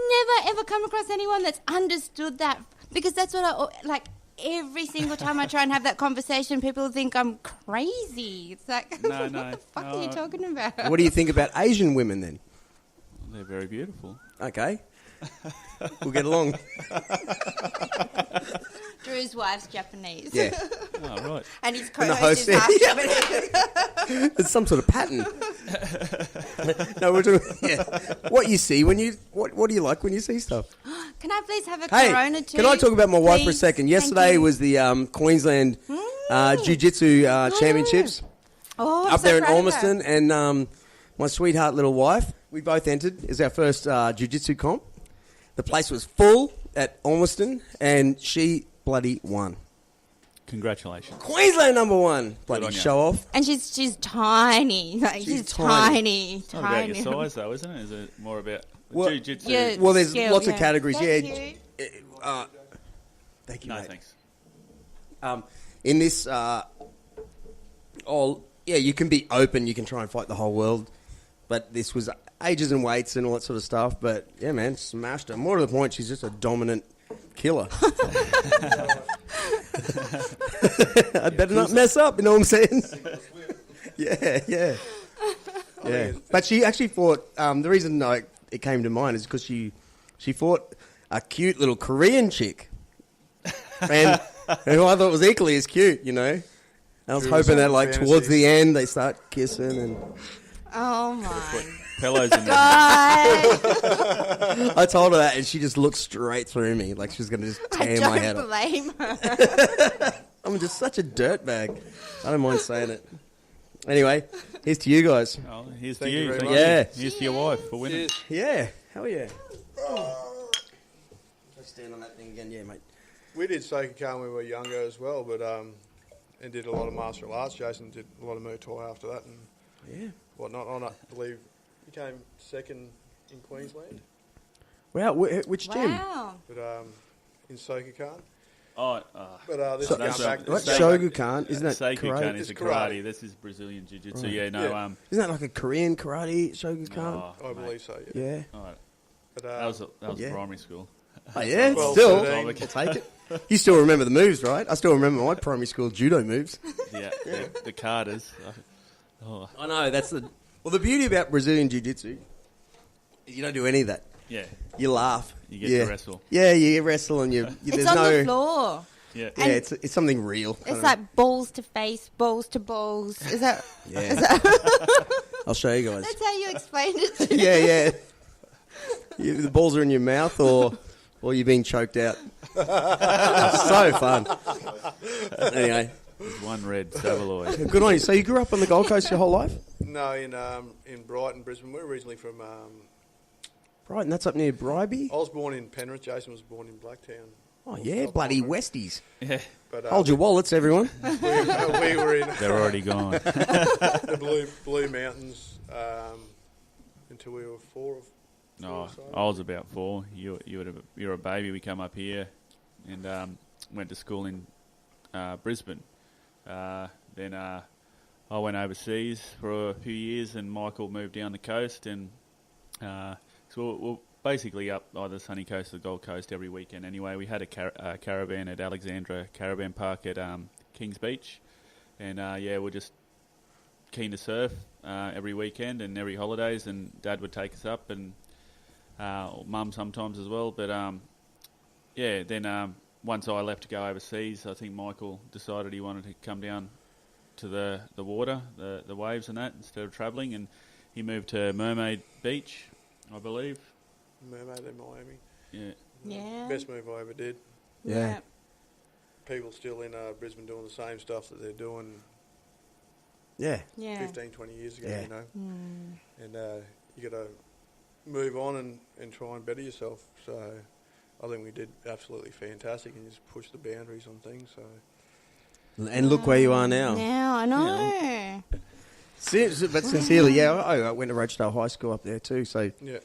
never, ever come across anyone that's understood that, because that's what I, like, every single time I try and have that conversation, people think I'm crazy. It's like, No, what no. the fuck No, are you talking about? What do you think about Asian women then? They're very beautiful. Okay. We'll get along. Drew's wife's Japanese. Yeah. Oh, right. And his And the co-host is host- half Japanese. There's some sort of pattern. No, we're talking, yeah. What you see when you... What do you like when you see stuff? Can I please have a Hey, Corona too? can I talk about my wife for a please? second? Thank Yesterday you. was the Queensland Jiu-Jitsu Championships Oh, I'm up so there in proud of her. Ormiston, and my sweetheart little wife, we both entered. It's our first Jiu-Jitsu comp. The place was full at Ormiston, and she bloody won. Congratulations. Queensland #1. Bloody on ya. show off. And she's tiny. Like, she's tiny. It's not about your size, though, isn't it? Is it more about Well, jiu-jitsu? Yeah. Well, there's Skill, lots of yeah. categories. Thank yeah. you. Thank you, No, mate. thanks. In this, you can be open. You can try and fight the whole world. But this was ages and weights and all that sort of stuff. But, yeah, man, smashed her. More to the point, she's just a dominant killer. I'd better not mess up, you know what I'm saying? Yeah. But she actually fought, the reason it came to mind is because she fought a cute little Korean chick. And who I thought was equally as cute, you know. I was hoping that, like, towards the end, they start kissing and... Oh my Pillows in there. God. I told her that, and she just looked straight through me like she was going to just I tear my head don't off. blame her. I'm just such a dirtbag. I don't mind saying it. Anyway, here's to you guys. Oh, here's to Thank you you. very Thank much. you. Yeah. Here's to your wife for winning. Cheers. Yeah, hell yeah. I stand on that thing again, yeah, mate. We did Sokokan when we were younger as well, but and did a lot of martial arts. Jason did a lot of Muay Thai after that and Yeah. whatnot. I believe he came second in Queensland, Wow, which gym? Wow. but in Sokokan. Oh, But this So- is going that's back. a- What, Seiko- Shogukan? Isn't that Seikukan karate? is a It's karate. karate. This is Brazilian jiu-jitsu. Right. Yeah, no. Yeah. Isn't that like a Korean karate, Shogukan? Oh, I mate. believe so. Yeah. Yeah. All right. But That was Yeah. primary school. Oh, yeah, 12, still. 13. I'll take it. You still remember the moves, right? I still remember my primary school judo moves. Yeah, the Carters. Oh, I know, that's the... Well, the beauty about Brazilian jiu-jitsu is you don't do any of that. yeah, You laugh. you get yeah. to wrestle. Yeah, you wrestle and It's there's on no... the floor. Yeah, Yeah, it's something real. It's like balls to face, balls to balls. Is that? Yeah. I'll show you guys. That's how you explained it to me. Yeah, yeah. The balls are in your mouth or you're being choked out. So fun. Anyway, there's one red Savaloy. good on you. So you grew up on the Gold Coast your whole life? no, in Brighton, Brisbane. We're originally from. Right, and that's up near Bribey? I was born in Penrith. Jason was born in Blacktown. Oh, yeah, bloody Westies. Yeah, But Hold your wallets, everyone. we were in they're already gone. the Blue Mountains until we were 4 or No, so. I was about 4. You're a baby. We come up here and went to school in Brisbane. Then I went overseas for a few years, and Michael moved down the coast, and so we're basically up either the sunny coast or the Gold Coast every weekend. Anyway, we had a caravan at Alexandra Caravan Park at Kings Beach, and we're just keen to surf every weekend and every holidays, and Dad would take us up, and Mum sometimes as well. But then once I left to go overseas, I think Michael decided he wanted to come down to the water, the waves and that, instead of travelling, and he moved to Mermaid Beach, I believe. Mermaid in Miami. Yeah. Yeah. Best move I ever did. Yeah. People still in Brisbane doing the same stuff that they're doing Yeah. Yeah. 15, 20 years ago, Yeah. you know. And you got to move on and try and better yourself. So I think we did absolutely fantastic and just push the boundaries on things. So And look where you are now. Now I know. But sincerely, yeah, I went to Rochdale High School up there too, so, yeah,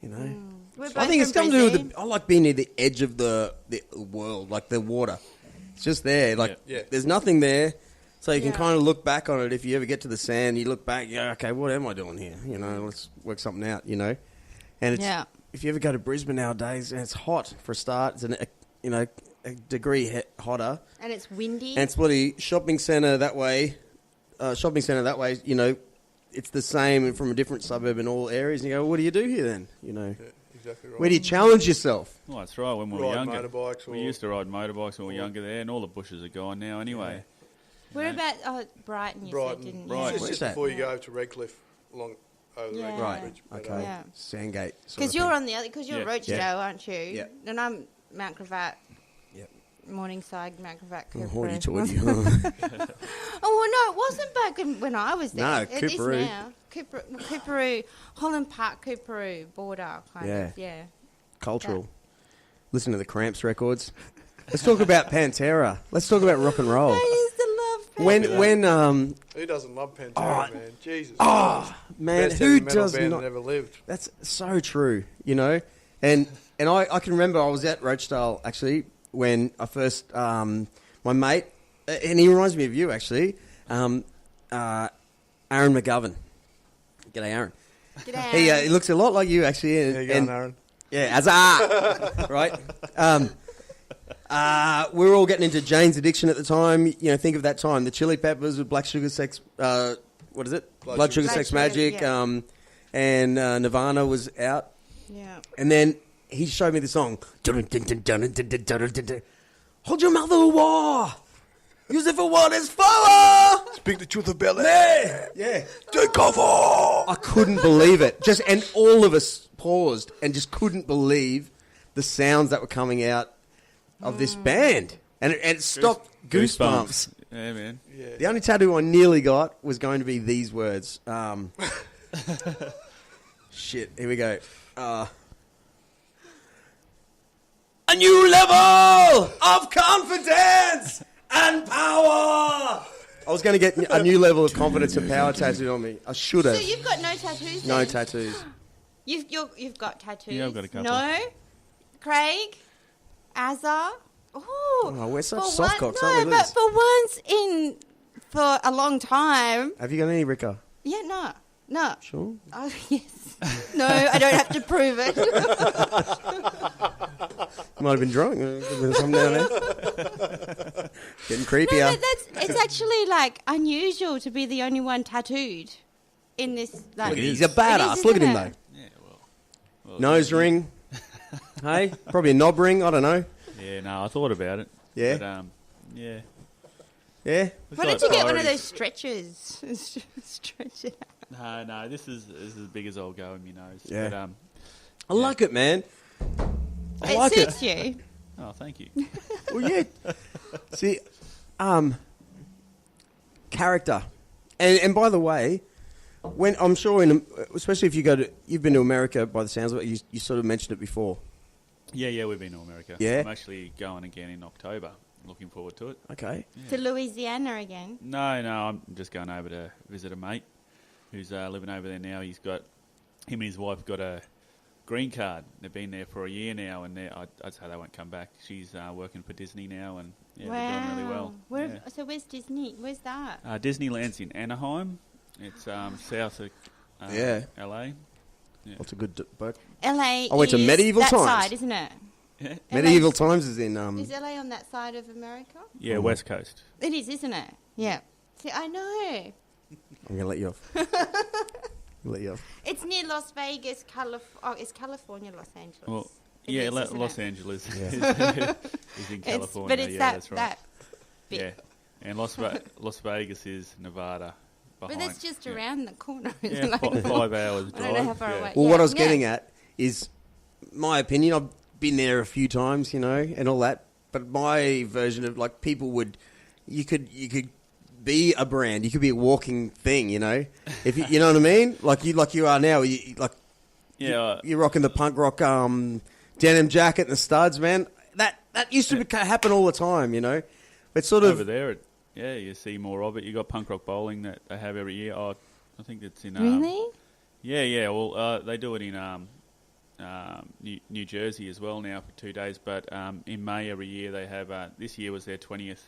you know. We're I both think it's from something to do Brisbane. with I like being near the edge of the world, like the water. It's just there. Like, Yeah. there's nothing there. So you can Yeah. kind of look back on it. If you ever get to the sand, you look back, yeah, okay, what am I doing here? You know, let's work something out, you know. And it's, Yeah. if you ever go to Brisbane nowadays, and it's hot for a start. It's a degree hotter. And it's windy. And it's bloody shopping centre that way. You know, it's the same from a different suburb in all areas. And you go, well, what do you do here then? You know, yeah, exactly right. where do you challenge yourself? Well, that's right. When we were Ride younger, motorbikes we or- used to ride motorbikes when we were younger there, and all the bushes are gone now anyway. We're about Brighton, you Brighton, said, didn't Right. you? It's Where's just that? before you go to Redcliffe, along over the Yeah. Redcliffe Right. Bridge. But, Okay. Yeah. Sandgate. Because you're on the other, because you're Yeah. Rochdale, Yeah. aren't you? Yeah. And I'm Mount Gravatt, Yep. Morningside, Mount Gravatt, Oh, Cooperoo. hoity-toity. Oh, well, no, it wasn't back when I was there. No, It is Cooperoo. now. Cooperoo, Holland Park, Cooperoo border, kind Yeah. of, yeah. Cultural. Listen to the Cramps records. Let's talk about Pantera. Let's talk about rock and roll. I used to love When Who doesn't love Pantera, man? Jesus. man, Best who heavy metal does band not? that ever lived. That's so true, you know. And I can remember I was at Rochdale actually when I first my mate, and he reminds me of you actually, Aaron McGovern. G'day, Aaron. G'day. He looks a lot like you actually. And, There you go, Aaron. yeah, Azar, right? We were all getting into Jane's Addiction at the time. You know, think of that time. The Chili Peppers with Black Sugar Sex. What is it? Blood Sugar Blood Sex Sugar, Magic. yeah. And Nirvana was out. Yeah. And then he showed me the song. Hold your mouth or war. Use it for what it's for. Speak the truth about it. Yeah. Take cover. I couldn't believe it. And all of us paused and just couldn't believe the sounds that were coming out of this band. And it stopped goosebumps. Yeah, man. Yeah. The only tattoo I nearly got was going to be these words. Shit, here we go. A new level of confidence and power. I was going to get a new level of confidence and power tattooed on me. I should have. So you've got no tattoos No then? tattoos. You've got tattoos? Yeah, I've got a couple. No? Craig? Azar? Oh, we're such soft cocks, no, aren't we, but Liz? for once for a long time. Have you got any, Ricka? Yeah, no. Sure. Oh, yes. No, I don't have to prove it. Might have been drunk. There's something down there. Getting creepier. No, but it's actually like unusual to be the only one tattooed in this. Like, Look at him. He's a badass. Look at him, though. Yeah, well Nose ring. Hey, probably a knob ring. I don't know. yeah, no, I thought about it. Yeah? But, yeah. Yeah. Why don't you get one of those stretchers? Stretch it out. No, this is as big as I'll go in my nose. Yeah. But, I like it, man. I It like it. suits you. oh, thank you. Well, yeah. See, character, and by the way, when I'm sure especially if you've been to America by the sounds of it, you sort of mentioned it before. Yeah, we've been to America. Yeah? I'm actually going again in October. Looking forward to it. Okay. To Louisiana again. No, I'm just going over to visit a mate who's living over there now. Him and his wife got a green card. They've been there for a year now, and I'd say they won't come back. She's working for Disney now, and they're doing really well. So where's Disney? Where's that? Disneyland's in Anaheim. It's south of LA. Yeah. What's a good boat? LA. I went to is Medieval that Times. side, isn't it? Yeah, Medieval Times is in. Is LA on that side of America? yeah, West Coast. It is, isn't it? Yeah. See, I know. I'm gonna let you off. Let you off. It's near Las Vegas, it's California, Los Angeles. Well, It yeah, is, isn't Los it? Angeles Yeah. is in California. But it's yeah, that that's right. that bit. Yeah, and Las Vegas is Nevada. But Behind. that's just around the corner. Yeah, Like, 5 hours I drive. don't know how far yeah. away. Well, Yeah. what I was Yeah. getting at is my opinion. I've been there a few times, and all that. But my version of you could be a brand. You could be a walking thing, If you know what I mean, like you are now. You're rocking the punk rock denim jacket and the studs, man. That used to happen all the time, It's sort Over of there, you see more of it. You got punk rock bowling that they have every year. I think it's in. Really? Yeah. Well, they do it in New Jersey as well now for 2 days. But in May every year they have. This year was their 20th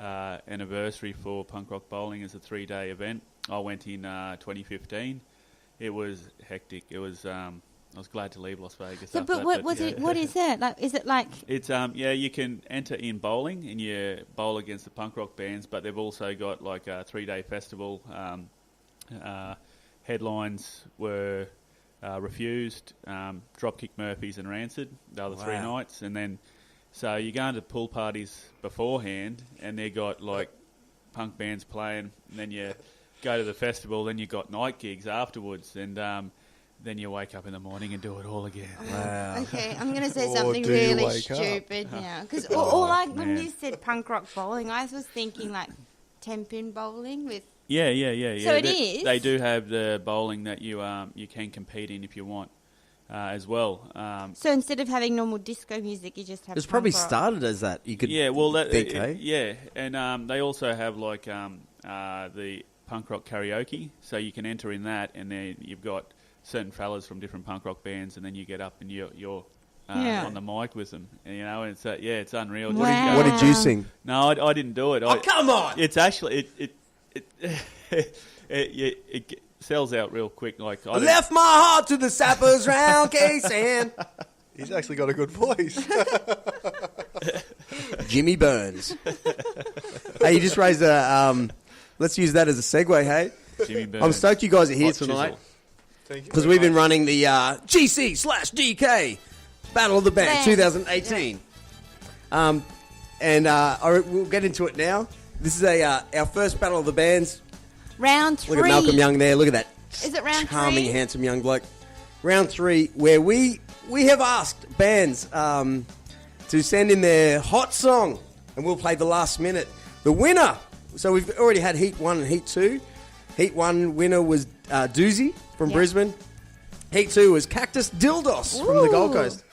anniversary for punk rock bowling as a 3-day event. I went in 2015. It was hectic. It was. I was glad to leave Las Vegas. So, after but that, what was it? What is it? Like, is it like? It's you can enter in bowling and you bowl against the punk rock bands, but they've also got like a 3-day festival. Headlines were refused. Dropkick Murphys and Rancid the other 3 nights, and then so you go into pool parties beforehand, and they got like punk bands playing, and then you go to the festival, then you got night gigs afterwards, and then you wake up in the morning and do it all again. wow. Okay, I'm going to say Or something do you really wake up? stupid now. Because when man. you said punk rock bowling, I was thinking like 10-pin bowling with... Yeah. So it is? They do have the bowling that you can compete in if you want as well. So instead of having normal disco music, you just have It's probably punk rock. started as that. You could think, hey? Yeah, and they also have like the punk rock karaoke, so you can enter in that, and then you've got certain fellas from different punk rock bands, and then you get up and you're on the mic with them, and it's it's unreal. Wow. What did you sing? No, I didn't do it. Oh, come on! It's actually it sells out real quick. Like I left my heart to the sappers round K-San. He's actually got a good voice. Jimmy Burns. Hey, you just raised a... let's use that as a segue, hey? Jimmy Burns. I'm stoked you guys are here Hot tonight. chisel. Thank you. Because very we've been much. running the GC/DK Battle of the Band Band. 2018. And we'll get into it now. This is our first battle of the bands. Round 3. Look at Malcolm Young there. Look at that. Is it round charming, 3? handsome young bloke. Round 3, where we have asked bands to send in their hot song, and we'll play the last minute. The winner. So we've already had Heat 1 and Heat 2. Heat 1 winner was Doozy from Brisbane. Heat 2 was Cactus Dildos from the Gold Coast.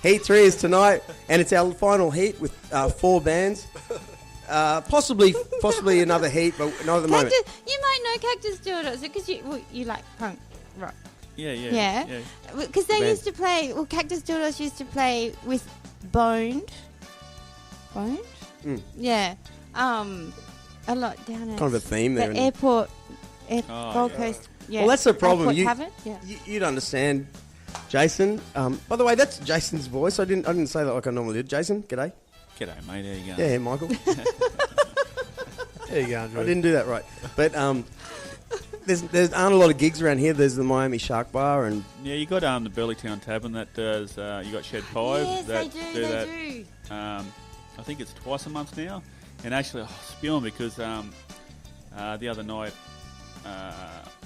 Heat 3 is tonight, and it's our final heat with 4 bands. Possibly another heat, but not at the moment. You might know Cactus Dildos because you like punk rock. Yeah. Because they used to play. Well, Cactus Dildos used to play with Boned. Boned? Mm. Yeah. A lot down at Kind of a theme there. the airport, Gold Coast. Yeah. Well, that's the problem. Airport You'd understand, Jason. By the way, that's Jason's voice. I didn't say that like I normally did. Jason, g'day. G'day, mate. How you going? Yeah, Michael. There you go, Andrew. I didn't do that right, but there's aren't a lot of gigs around here. There's the Miami Shark Bar and you got the Burleytown Tavern that does. You got Shed 5. Yes, that they do. that. They do. I think it's twice a month now. And actually, spewing because the other night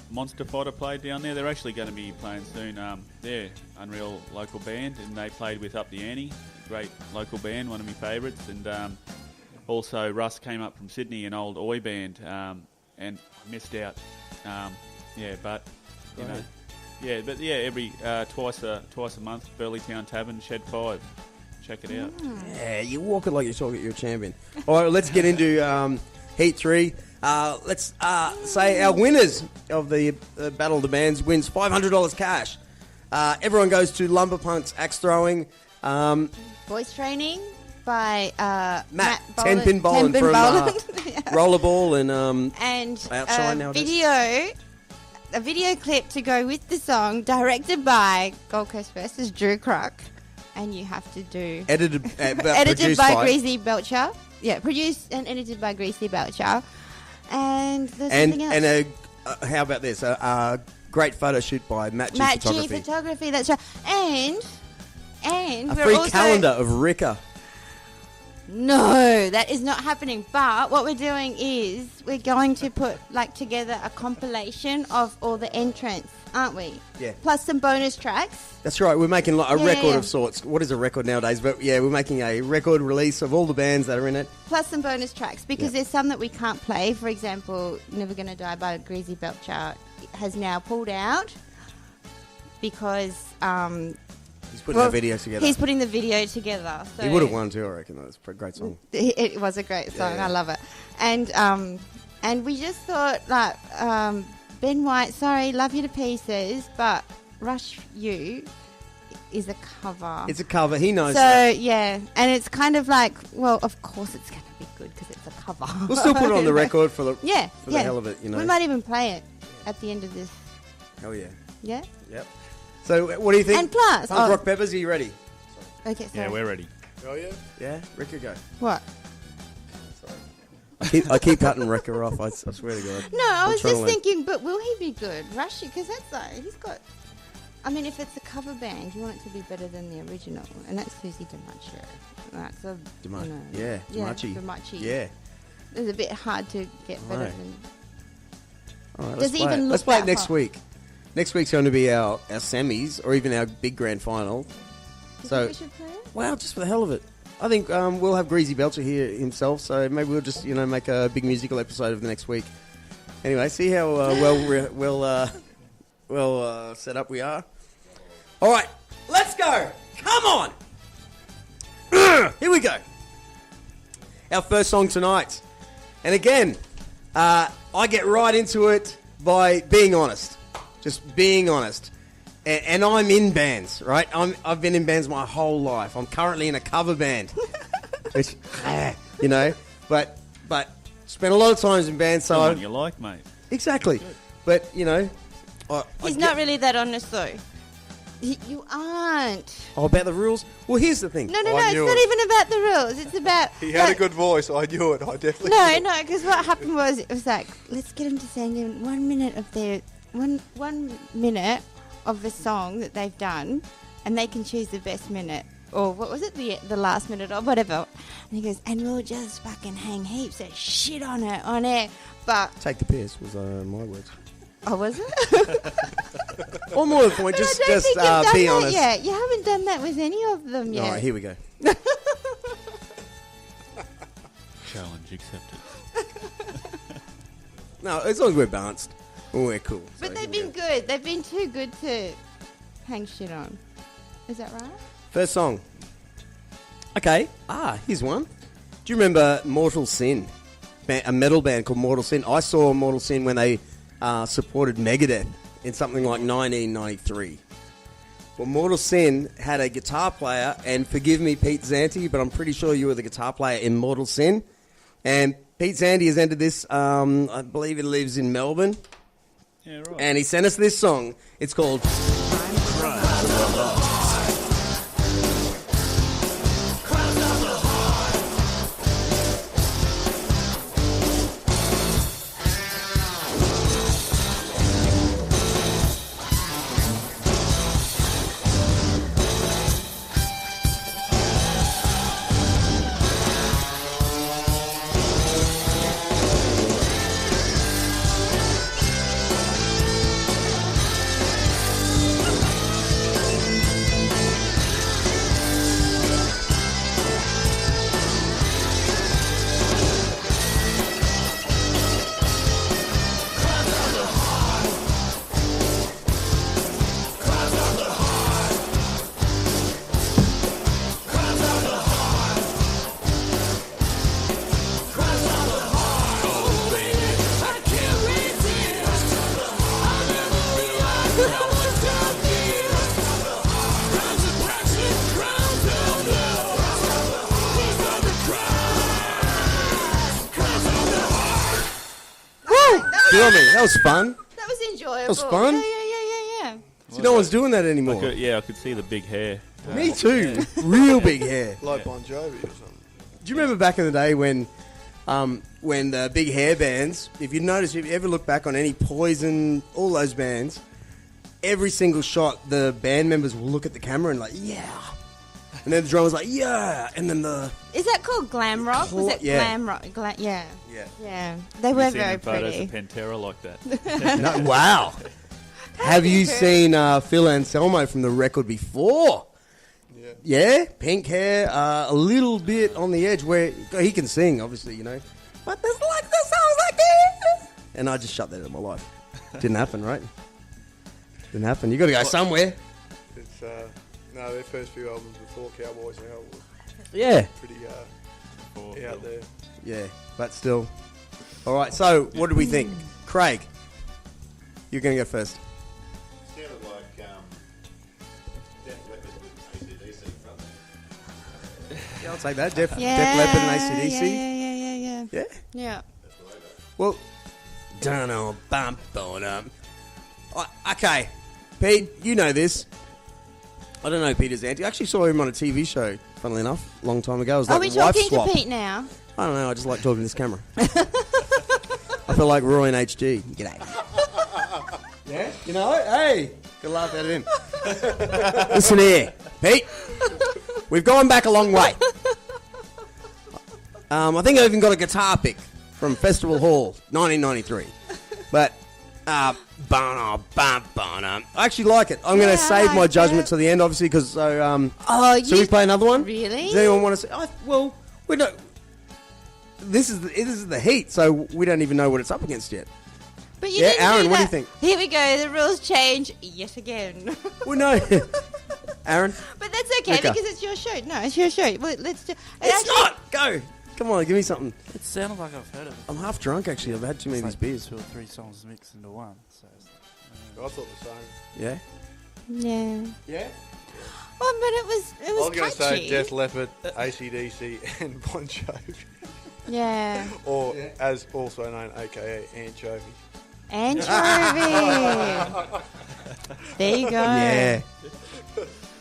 Monster Fighter played down there. They're actually going to be playing soon. They're unreal local band, and they played with Up the Ante, great local band, one of my favourites. And also Russ came up from Sydney, an old Oi band, and I missed out. But you know, every twice a month, Burleytown Tavern, Shed 5. Check it out. Yeah, you walk it like you're talking. You're a champion. All right, let's get into Heat 3. Let's say our winners of the Battle of the Bands wins $500 cash. Everyone goes to Lumber Punk's axe throwing. Voice training by Matt Boland. 10-pin Boland from Rollerball and Outshine nowadays. A video clip to go with the song, directed by Gold Coast versus Drew Crock. And you have to do... Edited by Greasy Belcher. Yeah, produced and edited by Greasy Belcher. And there's something else. And how about this? A great photo shoot by Matt G Photography. G Photography, that's right. And a we're free also... calendar of Ricka. No, that is not happening. But what we're doing is we're going to put together a compilation of all the entrants, aren't we? Yeah. Plus some bonus tracks. That's right. We're making a record of sorts. What is a record nowadays? But yeah, we're making a record release of all the bands that are in it. Plus some bonus tracks because there's some that we can't play. For example, Never Gonna Die by Greasy Belcher has now pulled out because... He's putting the video together. He's putting the video together. So he would have won too, I reckon. That was a great song. It was a great song. Yeah. I love it. And we just thought, Ben White, sorry, love you to pieces, but Rush You is a cover. It's a cover. He knows so, that. yeah. And it's kind of like, well, of course it's going to be good because it's a cover. We'll still put it on the record for the the hell of it, you know. We might even play it at the end of this. Hell yeah. Yeah? Yep. So, what do you think? And plus... Punk Rock Peppers, are you ready? Okay, sorry. Yeah, we're ready. Oh, yeah? Yeah? Ricker, go. What? I keep cutting Ricker off, I swear to God. No, I was just thinking, but will he be good? Rushy, because that's he's got... I mean, if it's a cover band, you want it to be better than the original. And that's Susie DiMaggio. That's a... Yeah, DiMaggio. DiMaggio. Yeah. It's a bit hard to get better than... All right, Does it even look let's play it that next far? week. Next week's going to be our semis, or even our big grand final. Do you So, think we should play it? wow, just for the hell of it. I think we'll have Greasy Belcher here himself, so maybe we'll just make a big musical episode of the next week. Anyway, see how well set up we are. All right, let's go. Come on. Here we go. Our first song tonight, and again, I get right into it by being honest, just being honest. And I'm in bands, right? I've been in bands my whole life. I'm currently in a cover band, which, but spent a lot of times in bands. So Someone you like, mate. Exactly, Good. but He's not really that honest, though. You aren't. Oh, about the rules? Well, here's the thing. No, I it's knew not it. even about the rules. It's about... He had a good voice. I knew it. I definitely knew it. No, because what happened was, it was like, let's get them to sing in 1 minute of their... One minute of the song that they've done, and they can choose the best minute. or what was it, the last minute or whatever. And he goes, and we'll just fucking hang heaps of shit on it on air. But Take the piss was my words. oh, was it? Or more to the point, But I just don't think you've done be that honest. yet. You haven't done that with any of them yet. All right, here we go. Challenge accepted. No, as long as we're balanced, we're cool. But So they've here we been go. good. They've been too good to hang shit on. Is that right? First song. Okay. Here's one. Do you remember Mortal Sin? A metal band called Mortal Sin. I saw Mortal Sin when they supported Megadeth in something like 1993. Well, Mortal Sin had a guitar player, and forgive me, Pete Zantey, but I'm pretty sure you were the guitar player in Mortal Sin. And Pete Zantey has entered this, I believe he lives in Melbourne. Yeah, right. And he sent us this song. It's called Feel me. That was fun. That was enjoyable. That was fun. Yeah. See, no one's doing that anymore. I could see the big hair. Me too. Real big hair. Like Bon Jovi or something. Do you remember back in the day when the big hair bands, if you notice, if you ever look back on any Poison, all those bands, every single shot, the band members will look at the camera and like, yeah. And then the drummer's like, yeah. And then the... Is that called glam rock? Was it Yeah. glam rock? Yeah. Yeah. Yeah. They were You've seen very them photos pretty. of Pantera like that. No, wow. Have you seen Phil Anselmo from the record before? Yeah. Yeah? Pink hair, a little bit on the edge where he can sing, obviously, you know. But there's like the songs like this. And I just shut that out of my life. Didn't happen, right? Didn't happen. You got to go somewhere. It's no, their first few albums before Cowboys and Hell were Yeah. pretty out there. Yeah, but still. All right, so what do we think? Craig, you're going to go first. Sounded like Def Leppard with AC/DC front. Yeah, I'll take that. Def Yeah. Leppard and AC/DC. Yeah. Yeah? Yeah. Well, okay, Pete, you know this. I don't know Peter Zantey. I actually saw him on a TV show, funnily enough, a long time ago. It was Are like we Wife talking Swap. to Pete now? I don't know, I just like talking to this camera. I feel like Roy in HG. G'day. Yeah? You know it? Hey! Good laugh out of him. Listen here, Pete. We've gone back a long way. I think I even got a guitar pick from Festival Hall, 1993. But, I actually like it. I'm going to save my like judgment it. to the end, obviously, because so Oh, we play another one? Really? Does anyone want to say? Well, we don't. This is the heat, so we don't even know what it's up against yet. But you Yeah, didn't Aaron, do what do you that. think? Here we go. The rules change yet again. Well, no, Aaron, But that's okay Okay. because it's your show. No, it's your show. Well, let's do. it's not. Go. Come on, give me something. It sounded like I've heard of it. I'm half drunk actually. I've had too many of It's these beers. like 2 or 3 songs mixed into one. So I thought the same. Yeah. Yeah. Yeah. Well, but it was I was going to say catchy. Def Leppard, AC/DC, and Bon Jovi, Yeah. or as also known, aka Anchovy. Anchovy. There you go. Yeah.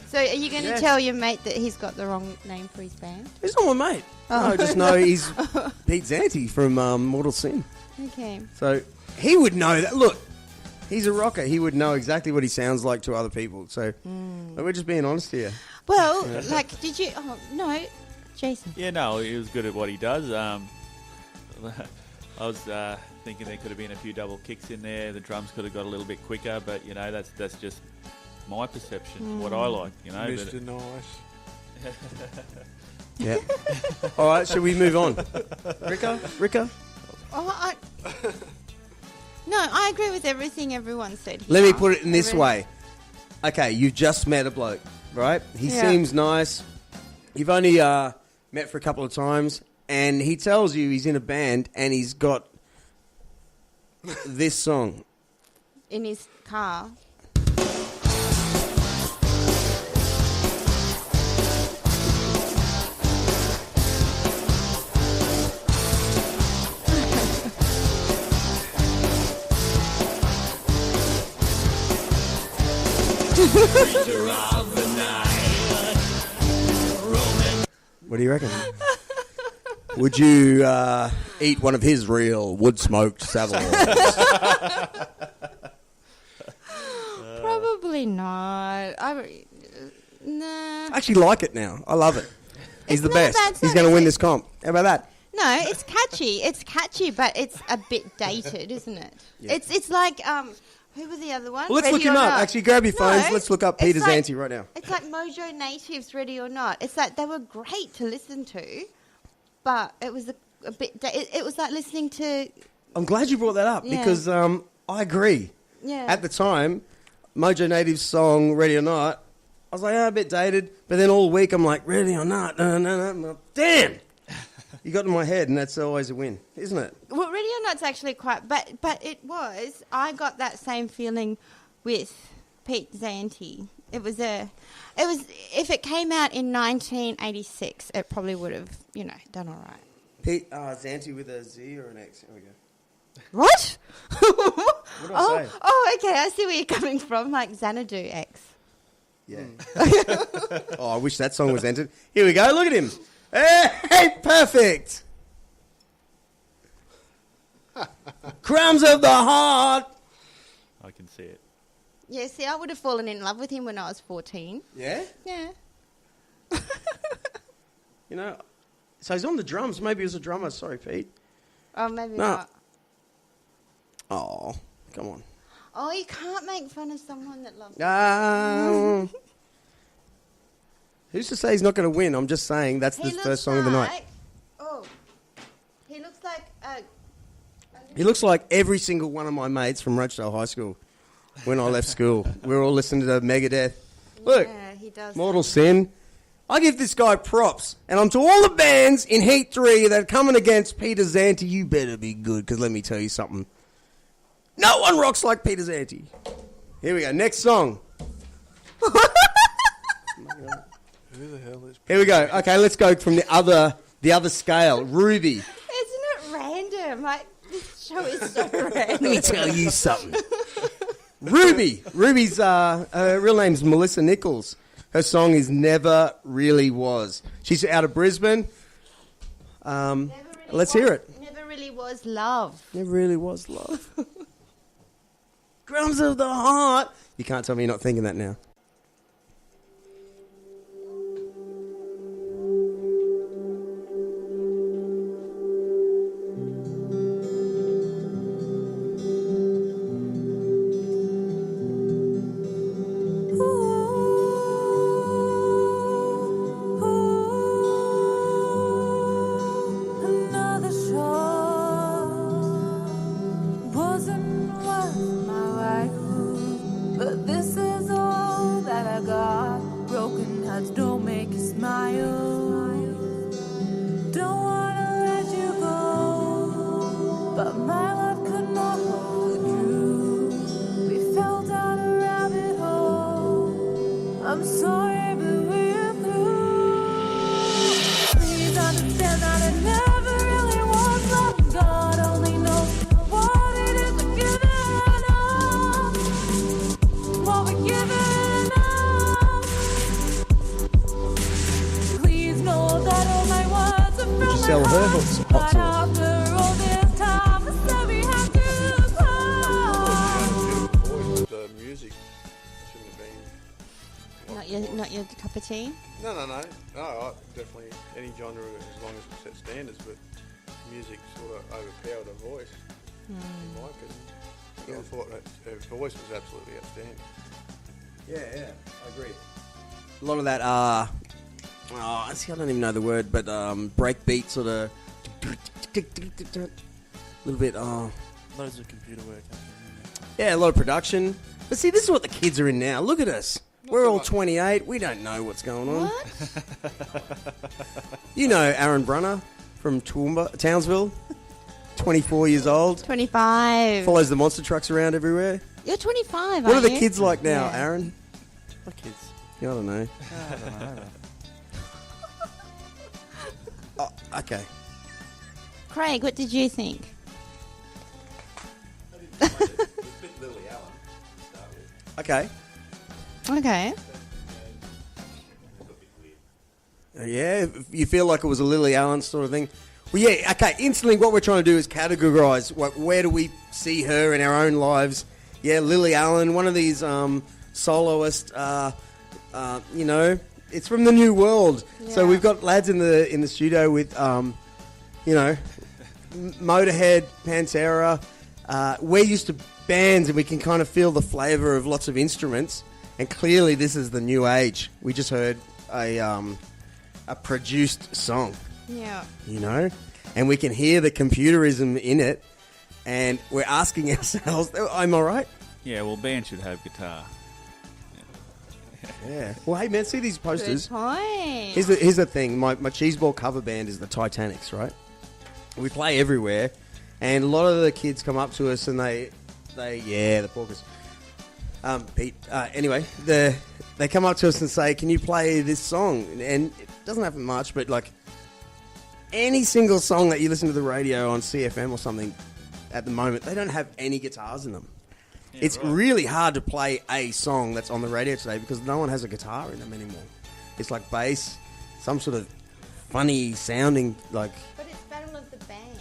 So are you going to Yeah. tell your mate that he's got the wrong name for his band? He's not my mate. Oh. No, just know he's Pete Zantey from Mortal Sin. Okay. So he would know that. Look, he's a rocker. He would know exactly what he sounds like to other people. So we're just being honest here. Well, like, did you? Oh no, Jason. Yeah, no, he was good at what he does. I was thinking there could have been a few double kicks in there. The drums could have got a little bit quicker, but you know that's just my perception, what I like. You know, Mr. Nice. Yeah. All right, shall we move on? Ricka? Oh, no, I agree with everything everyone said here. Let me put it in this way. Okay, you've just met a bloke, right? He seems nice. You've only met for a couple of times, and he tells you he's in a band, and he's got this song. In his car. What do you reckon? Would you eat one of his real wood-smoked saddles? Probably not. Nah. I actually like it now. I love it. He's the not a best. bad He's song, going to is win it? this comp. How about that? No, it's catchy. It's catchy, but it's a bit dated, isn't it? Yeah. It's like who was the other one? Well, let's Ready look him or up. Not. Actually, grab your phones. Let's look up Peter it's like- Zantey right now. It's like Mojo Natives, Ready or Not. It's like they were great to listen to, but it was a bit. It was like listening to. I'm glad you brought that up Yeah. because I agree. Yeah. At the time, Mojo Native's song "Ready or Not," I was like, a bit dated. But then all week, I'm like, "Ready or Not?" No. Damn, you got in my head, and that's always a win, isn't it? Well, Ready or Not's actually quite, but it was. I got that same feeling with Pete Zantey. It was if it came out in 1986, it probably would have done all right. Pete Zantey with a Z or an X. Here we go. What? What did I say? Oh, okay. I see where you're coming from. Like Xanadu X. Yeah. Oh, I wish that song was entered. Here we go. Look at him. Hey, perfect. Crumbs of the heart. I can see it. Yeah, see, I would have fallen in love with him when I was 14. Yeah? Yeah. So he's on the drums. Maybe he was a drummer. Sorry, Pete. Oh, maybe No. not. Oh, come on. Oh, you can't make fun of someone that loves Who's to say he's not going to win? I'm just saying that's the first song of the night. Oh, he looks like... He looks like every single one of my mates from Rochdale High School when I left school. We were all listening to Megadeth. Look, yeah, he does. Mortal Sin. I give this guy props. And I'm to all the bands in Heat 3 that are coming against Peter Zantey. You better be good, because let me tell you something. No one rocks like Peter Zantey. Here we go. Next song. Who the hell is? Here we go. Okay, let's go from the other scale. Rubee. Isn't it random? Like, this show is so random. Let me tell you something. Rubee. Rubee's her real name's Melissa Nichols. Her song is Never Really Was. She's out of Brisbane. Let's hear it. Never really was love. Never really was love. Crumbs of the heart. You can't tell me you're not thinking that now. Another shore wasn't worth my white room, but this is all your cup of tea? No. Definitely any genre as long as it sets standards, but music sort of overpowered her voice, in my opinion. I thought that her voice was absolutely outstanding. Yeah, I agree. A lot of that, I don't even know the word, but breakbeat sort of, a little bit, Loads of computer work happening. yeah, a lot of production. But see, this is what the kids are in now. Look at us. We're all 28. We don't know what's going on. What? You know Aaron Brunner from Townsville, 24 years old. 25. Follows the monster trucks around everywhere. You're 25, What are aren't the you? kids like now, Yeah. Aaron? What kids? Yeah, I don't know. I don't know. Oh, okay. Craig, what did you think? It's a bit Lily Allen to start with. Okay. Okay. It's a bit weird. Yeah, if you feel like it was a Lily Allen sort of thing. Well, yeah, okay. Instantly, what we're trying to do is categorize where do we see her in our own lives. Yeah, Lily Allen, one of these soloist. You know, it's from the New World. So Yeah. we've got lads in the studio with, you know, Motorhead, Pantera. We're used to bands, and we can kind of feel the flavour of lots of instruments. And clearly, this is the new age. We just heard a produced song, Yeah. you know, and we can hear the computerism in it. And we're asking ourselves, "Am I right?" Yeah, well, bands should have guitar. Yeah. Well, hey man, see these Good posters. point. Here's the thing. My cheeseball cover band is the Titanics, right? We play everywhere, and a lot of the kids come up to us and they the Porkers. Pete. Anyway, they come up to us and say, "Can you play this song?" And it doesn't happen much, but like any single song that you listen to the radio on CFM or something at the moment, they don't have any guitars in them. It's really hard to play a song that's on the radio today because no one has a guitar in them anymore. It's like bass, some sort of funny sounding like. But it's Battle of the Band.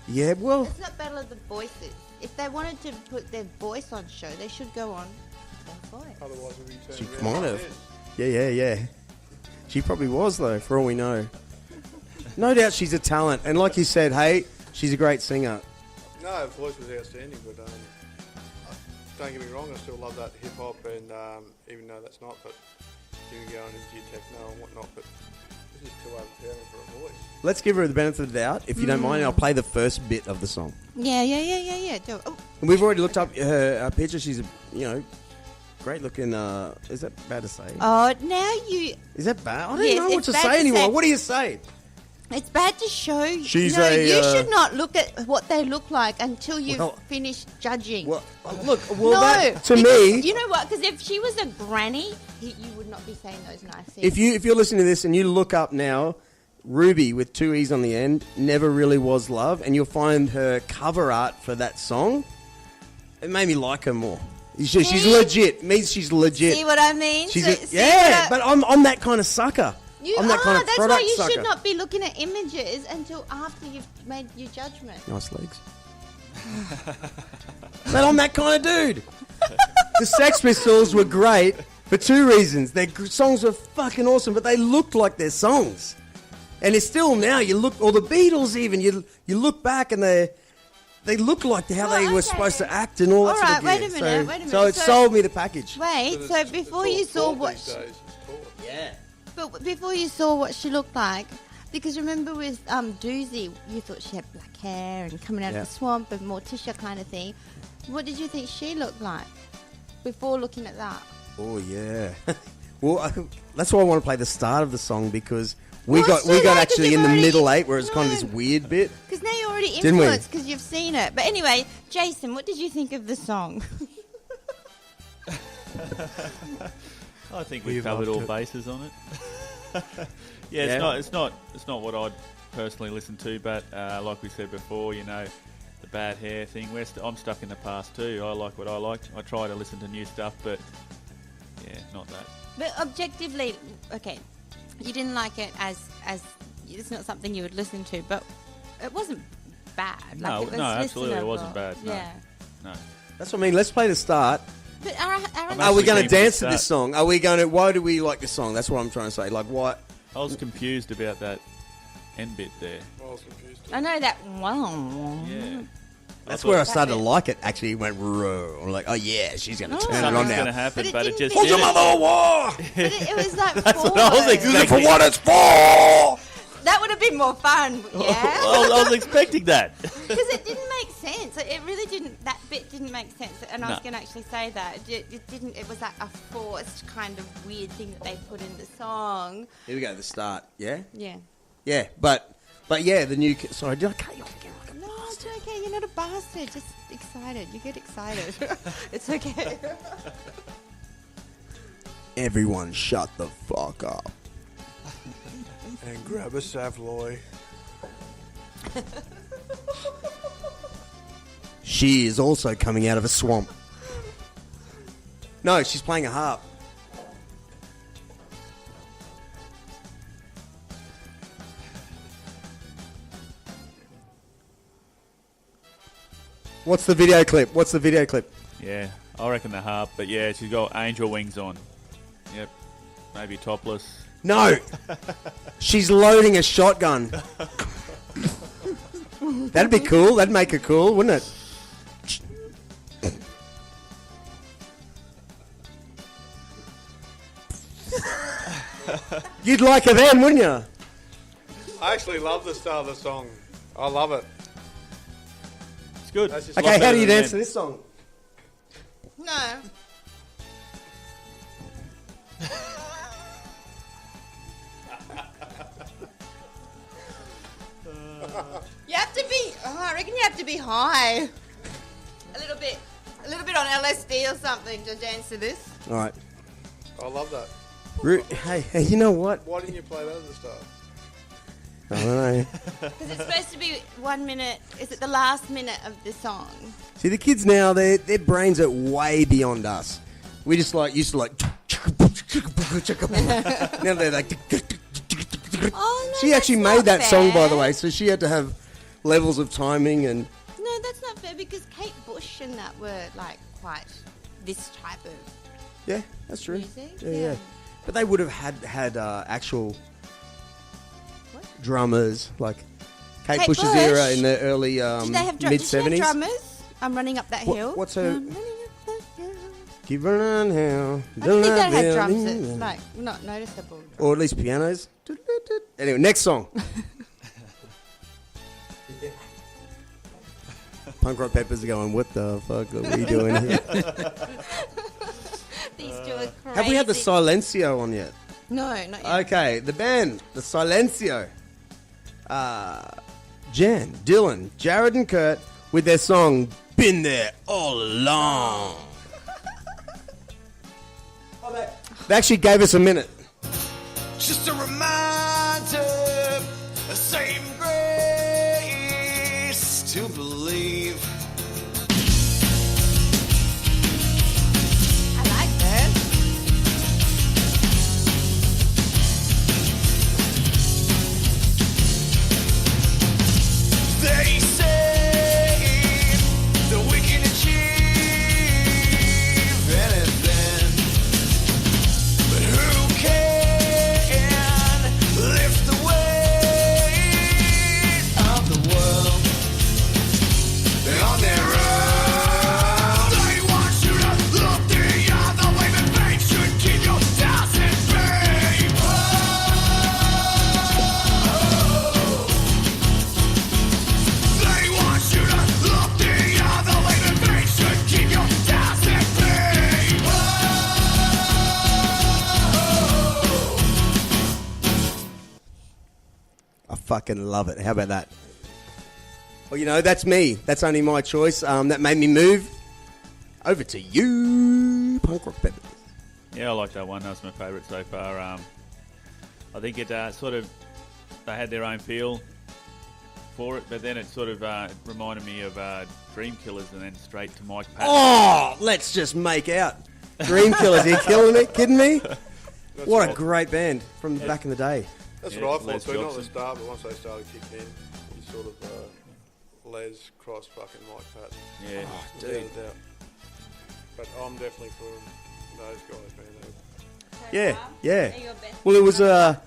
Yeah, well, It's not Battle of the Voices. If they wanted to put their voice on show, they should go on their voice. Otherwise, we'll be she turned around might like have. this. Yeah. She probably was though, for all we know. No doubt she's a talent, and like you said, hey, she's a great singer. No, her voice was outstanding, but don't get me wrong, I still love that hip hop, and even though that's not, but you can go into techno and whatnot, but this is too overpowering for a voice. Let's give her the benefit of the doubt, if you don't mind. I'll play the first bit of the song. Yeah. Do it. Oh, And we've already looked up her picture. She's a great looking. Is that bad to say? oh, now you. Is that bad? I don't Yes, know what it's to bad say to anymore. say. What do you say? It's bad to show. She's no, a, you should not look at what they look like until you've Well- finished judging. Well, look. Well, no, that, to because me, you know what? Because if she was a granny, you would not be saying those nice things. if you're listening to this and you look up now, Rubee with 2 E's on the end, Never Really Was Love, and you'll find her cover art for that song. It made me like her more. She's See? legit. It means she's legit. See what I mean? She's See yeah, what but I'm that kind of sucker. you I'm that are. kind of That's product why you sucker. should not be looking at images until after you've made your judgment. Nice legs. But I'm that kind of dude. The Sex Pistols were great for two reasons. Their songs were fucking awesome, but they looked like their songs. And it's still now, you look, or the Beatles even, you look back and they look like how they were okay. supposed to act and all that All sort right, of wait gear. a minute, wait a So minute. it So- sold me the package. Wait, so It's before all you saw taught what, these days, it's taught. Yeah. but before you saw what she looked like, because remember with Doozy, you thought she had black hair and coming out Yeah. of the swamp and Morticia kind of thing. What did you think she looked like before looking at that? Oh yeah. Well, that's why I want to play the start of the song because we Well, got it's too late actually 'cause in you've the already- middle eight where it's kind of No. this weird bit. Because now you're already Didn't we? influenced because you've seen it. But anyway, Jason, what did you think of the song? I think We we've covered loved all it. bases on it. Yeah, it's not what I'd personally listen to, but like we said before, the bad hair thing. I'm stuck in the past too. I like what I like. I try to listen to new stuff, but yeah, not that. But objectively, okay, you didn't like it as it's not something you would listen to, but it wasn't bad. No, Like, it was no, absolutely, it listenable. wasn't bad. No. Yeah. No. That's what I mean. Let's play the start. But Are we going to keen for dance the to this start. song? Are we going to? Why do we like this song? That's what I'm trying to say. Like, why? I was confused about that end bit there. I was confused. I know that. Wow. Yeah. That's thought where I started to bit. like it. Actually, it went raw. I'm like, oh yeah, she's going to turn it on Something's now. going to happen, But it but it didn't just fit. Hold your didn't. mother a war. But it was like That's what I was forward. expecting. Use it for what it's for. That would have been more fun, yeah. I was expecting that. Because it didn't make sense. It really didn't. That bit didn't make sense. And I was No. going to actually say that it didn't. It was like a forced kind of weird thing that they put in the song. Here we go. The start. Yeah. Yeah. Yeah. But yeah, the new. Sorry, did I cut you off again? Like a No, bastard? it's okay. You're not a bastard. Just excited. You get excited. It's okay. Everyone, shut the fuck up. And grab a Savoy. She is also coming out of a swamp. No, she's playing a harp. What's the video clip? What's the video clip? Yeah, I reckon the harp, but yeah, she's got angel wings on. Yep, maybe topless. No! She's loading a shotgun. That'd be cool. That'd make her cool, wouldn't it? You'd like her then, wouldn't you? I actually love the start of the song. I love it. It's good. That's just Okay, Lot how do better you than dance to men. this song? No. You have to be. Oh, I reckon you have to be high. A little bit on LSD or something to dance to this. All right. I love that. Hey, you know what? Why didn't you play that at the start? I don't know. Because it's supposed to be 1 minute. Is it the last minute of the song? See, the kids now, their brains are way beyond us. We just used to now they're like. Oh no. She actually that's made not that song, by the fair. way, so she had to have levels of timing and. No, that's not fair because Kate Bush and that were like quite this type of. Yeah, that's true. Music? Yeah, Yeah. yeah. But they would have had actual What? drummers, like Kate Kate Bush's Bush? era in the early Did they have mid did she have '70s. drummers? I'm running up that hill. What's her? I'm running up that hill. Keep running hill. I think they had drums that's like not noticeable. Or at least pianos. Anyway, next song. Punk Rock Peppers are going, what the fuck are we doing here? These two are crazy. Have we had the Silencio on yet? No, not yet. Okay, the band, the Silencio. Jan, Dylan, Jared and Kurt with their song, Been There All Along. They actually gave us a minute. Just a reminder, a saving grace to believe. I like that. They say that we can achieve anything, but who can lift the weight of the world on their own? They want you to look the other way, but they should keep your thousand feet. They want you to look the other way, but they should keep your thousand feet. I fucking love it. How about that? Well, you know, that's me. That's only my choice. That made me move. Over to you, Punk Rock Peppers. Yeah, I like that one. That was my favourite so far. I think it sort of, they had their own feel for it, but then it sort of reminded me of Dream Killers and then straight to Mike Patton. Oh, let's just make out. Dream Killers, are you killing it? Kidding me? What a great band from back in the day. That's Yeah, what I thought Les too. Not at the Jobson. start, but once they started kicking in, you sort of Les cross fucking Mike Patton. Yeah. Oh, Without dude. a doubt. But I'm definitely for those guys, man. Yeah, yeah. Well, it was it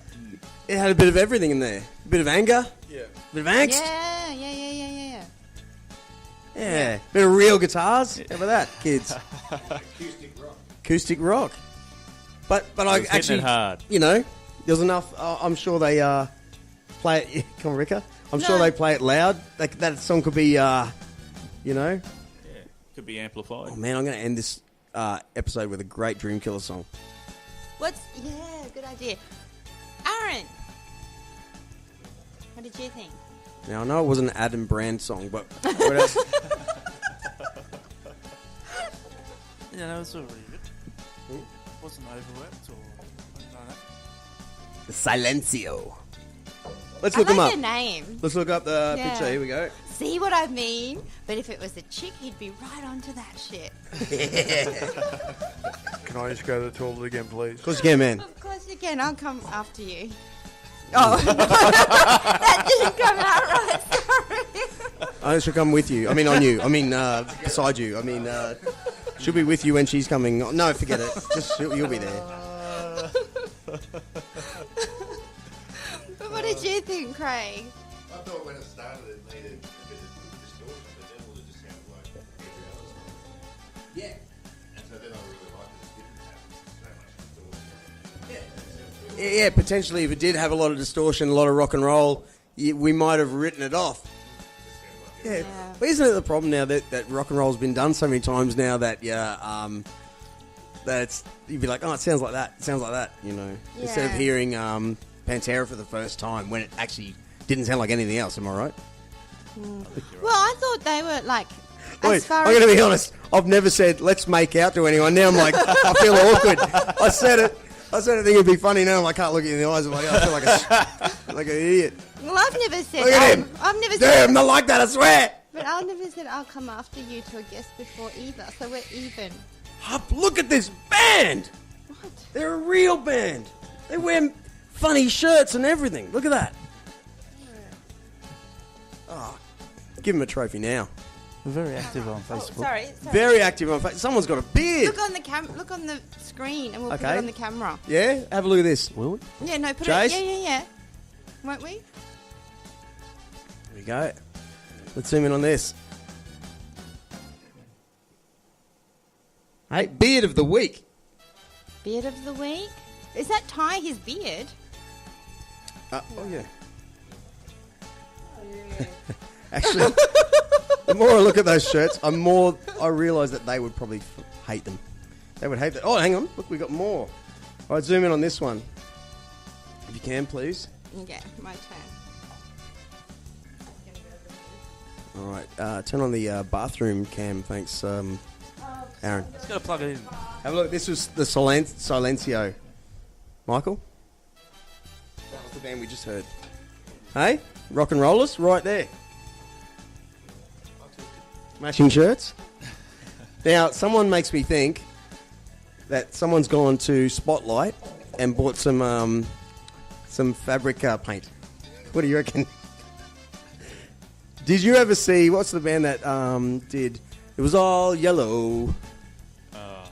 had a bit of everything in there. A bit of anger, Yeah. a bit of angst. Yeah. Bit of real guitars. How about that, kids? Acoustic rock. But I It was hitting actually, it hard. you know, there's enough. I'm sure they play it. Come on, Ricka. I'm sure they play it loud. That song could be, you know. Yeah, could be amplified. Oh man, I'm going to end this episode with a great Dreamkiller song. Yeah, good idea. Aaron, what did you think? Now I know it wasn't an Adam Brand song, but what else? Yeah, no, it's all really good. Wasn't overworked or anything like that. The Silencio. Let's I look like them up. the name. Let's look up the Yeah. picture. Here we go. See what I mean? But if it was a chick, he'd be right onto that shit. Can I just go to the toilet again, please? Of course you can, man. Of course you can. I'll come after you. Oh, that didn't come out right. Sorry. I should come with you. I mean, on you. I mean, beside you. I mean, she'll be with you when she's coming. No, forget it. Just you'll be there. But what did you think, Craig? I thought when it started it needed a bit of distortion, but then it just sounded like every other song. Yeah. And so then I really liked it. It didn't have so much distortion. Yeah, potentially, if it did have a lot of distortion, a lot of rock and roll, we might have written it off. Yeah. But isn't it the problem now that rock and roll's been done so many times now that that it's, you'd be like, oh, it sounds like that. It sounds like that, you know. Instead of hearing Pantera for the first time when it actually didn't sound like anything else. Am I right? Well, I thought they were like. Wait, I'm going to be honest. I've never said let's make out to anyone. Now I'm like, I feel awkward. I said it. I think it'd be funny. Now I can't look you in the eyes. I'm like, I feel like an idiot. Well, I've never said. Look at him. I've never Damn, said. not like that. I swear. But I've never said I'll come after you to a guest before either. So we're even. Hup, look at this band. What? They're a real band. They wear funny shirts and everything. Look at that. Oh, give him a trophy now. We're very active on Facebook. Sorry. Very active on Facebook. Someone's got a beard. Look on the Look on the screen, and we'll put Okay. it on the camera. Yeah, have a look at this. Will we? Yeah, no, put Jace? it. Yeah. Won't we? There we go. Let's zoom in on this. Hey, beard of the week. Beard of the week. Is that Ty his beard? Oh yeah. Actually, the more I look at those shirts, I realise that they would probably hate them. They would hate that. Oh, hang on. Look, we got more. All right, zoom in on this one. If you can, please. Okay, my turn. All right, turn on the bathroom cam. Thanks, Aaron. Just gotta plug it in. Have a look. This was the Silencio. Michael? That was the band we just heard. Hey? Rock and rollers? Right there. Matching shirts. Now, someone makes me think that someone's gone to Spotlight and bought some fabric paint. What do you reckon? Did you ever see, what's the band that did, it was all yellow. I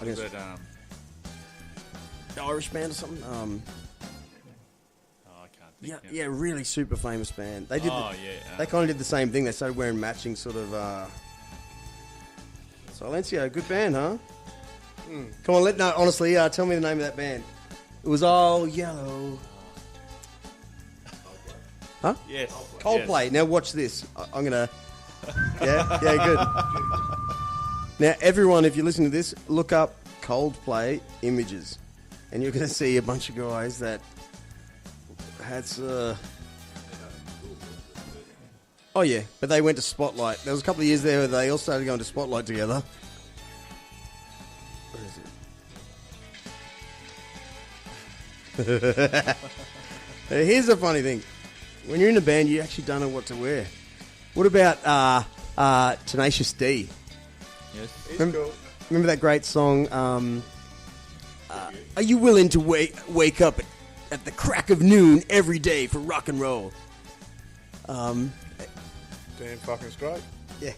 guess the Irish band or something. I can't think. Yeah, really super famous band. They did. They kind of did the same thing. They started wearing matching sort of. Silencio, good band, huh? Come on, honestly, tell me the name of that band. It was all yellow. Huh? Yes. Coldplay. Now watch this. I'm gonna. Yeah, good. Now, everyone, if you're listening to this, look up Coldplay images, and you're going to see a bunch of guys that had. Oh yeah, but they went to Spotlight. There was a couple of years there where they all started going to Spotlight together. Where is it? Here's the funny thing: when you're in a band, you actually don't know what to wear. What about Tenacious D? Yes. Remember that great song? Are you willing to wake up at the crack of noon every day for rock and roll? Damn fucking straight. Yeah.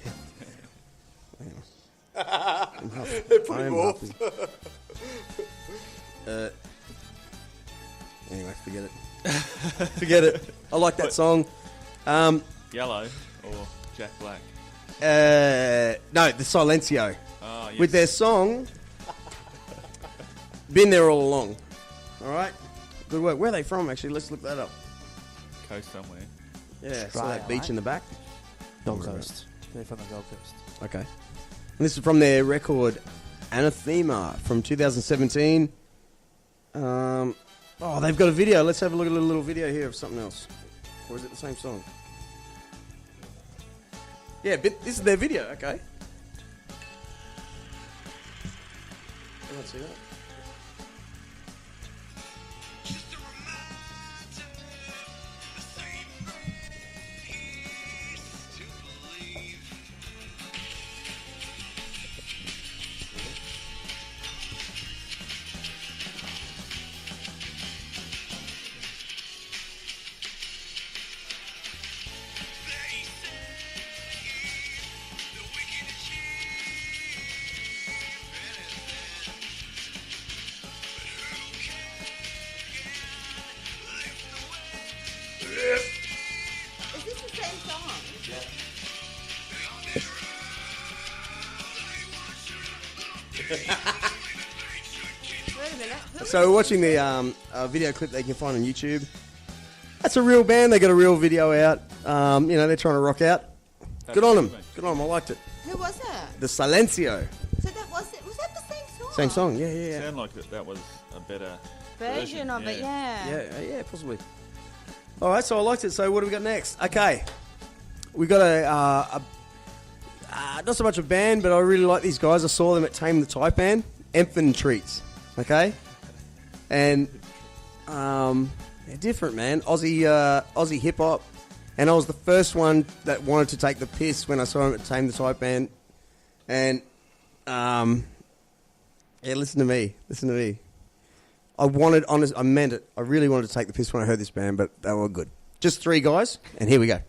They're pretty morphed. Anyway, forget it. Forget it. I like that song. Yellow or Jack Black? No, the Silencio. Oh, yes. With their song, Been There All Along. All right? Good work. Where are they from, actually? Let's look that up. Coast somewhere. Yeah, so that beach in the back. Gold Coast. They're from the Gold Coast. Okay. And this is from their record Anathema from 2017. They've got a video. Let's have a look at a little video here of something else. Or is it the same song? Yeah, but this is their video. Okay. Let's see that. Is this the same song? Wait a minute. So we're watching the video clip that you can find on YouTube. That's a real band. They got a real video out. They're trying to rock out. Good on them. Good on them. I liked it. Who was that? The Silencio. So that was it. Was that the same song? Same song. Yeah. Sound like that was a better Version of it, yeah. Yeah, possibly. All right, so I liked it. So what do we got next? Okay. We got a not so much a band, but I really like these guys. I saw them at Tame the Taipan. Emph'n Treats. Okay? And they're different, man. Aussie hip-hop. And I was the first one that wanted to take the piss when I saw them at Tame the Taipan. And, listen to me. I meant it. I really wanted to take the piss when I heard this band, but they were good. Just three guys, and here we go.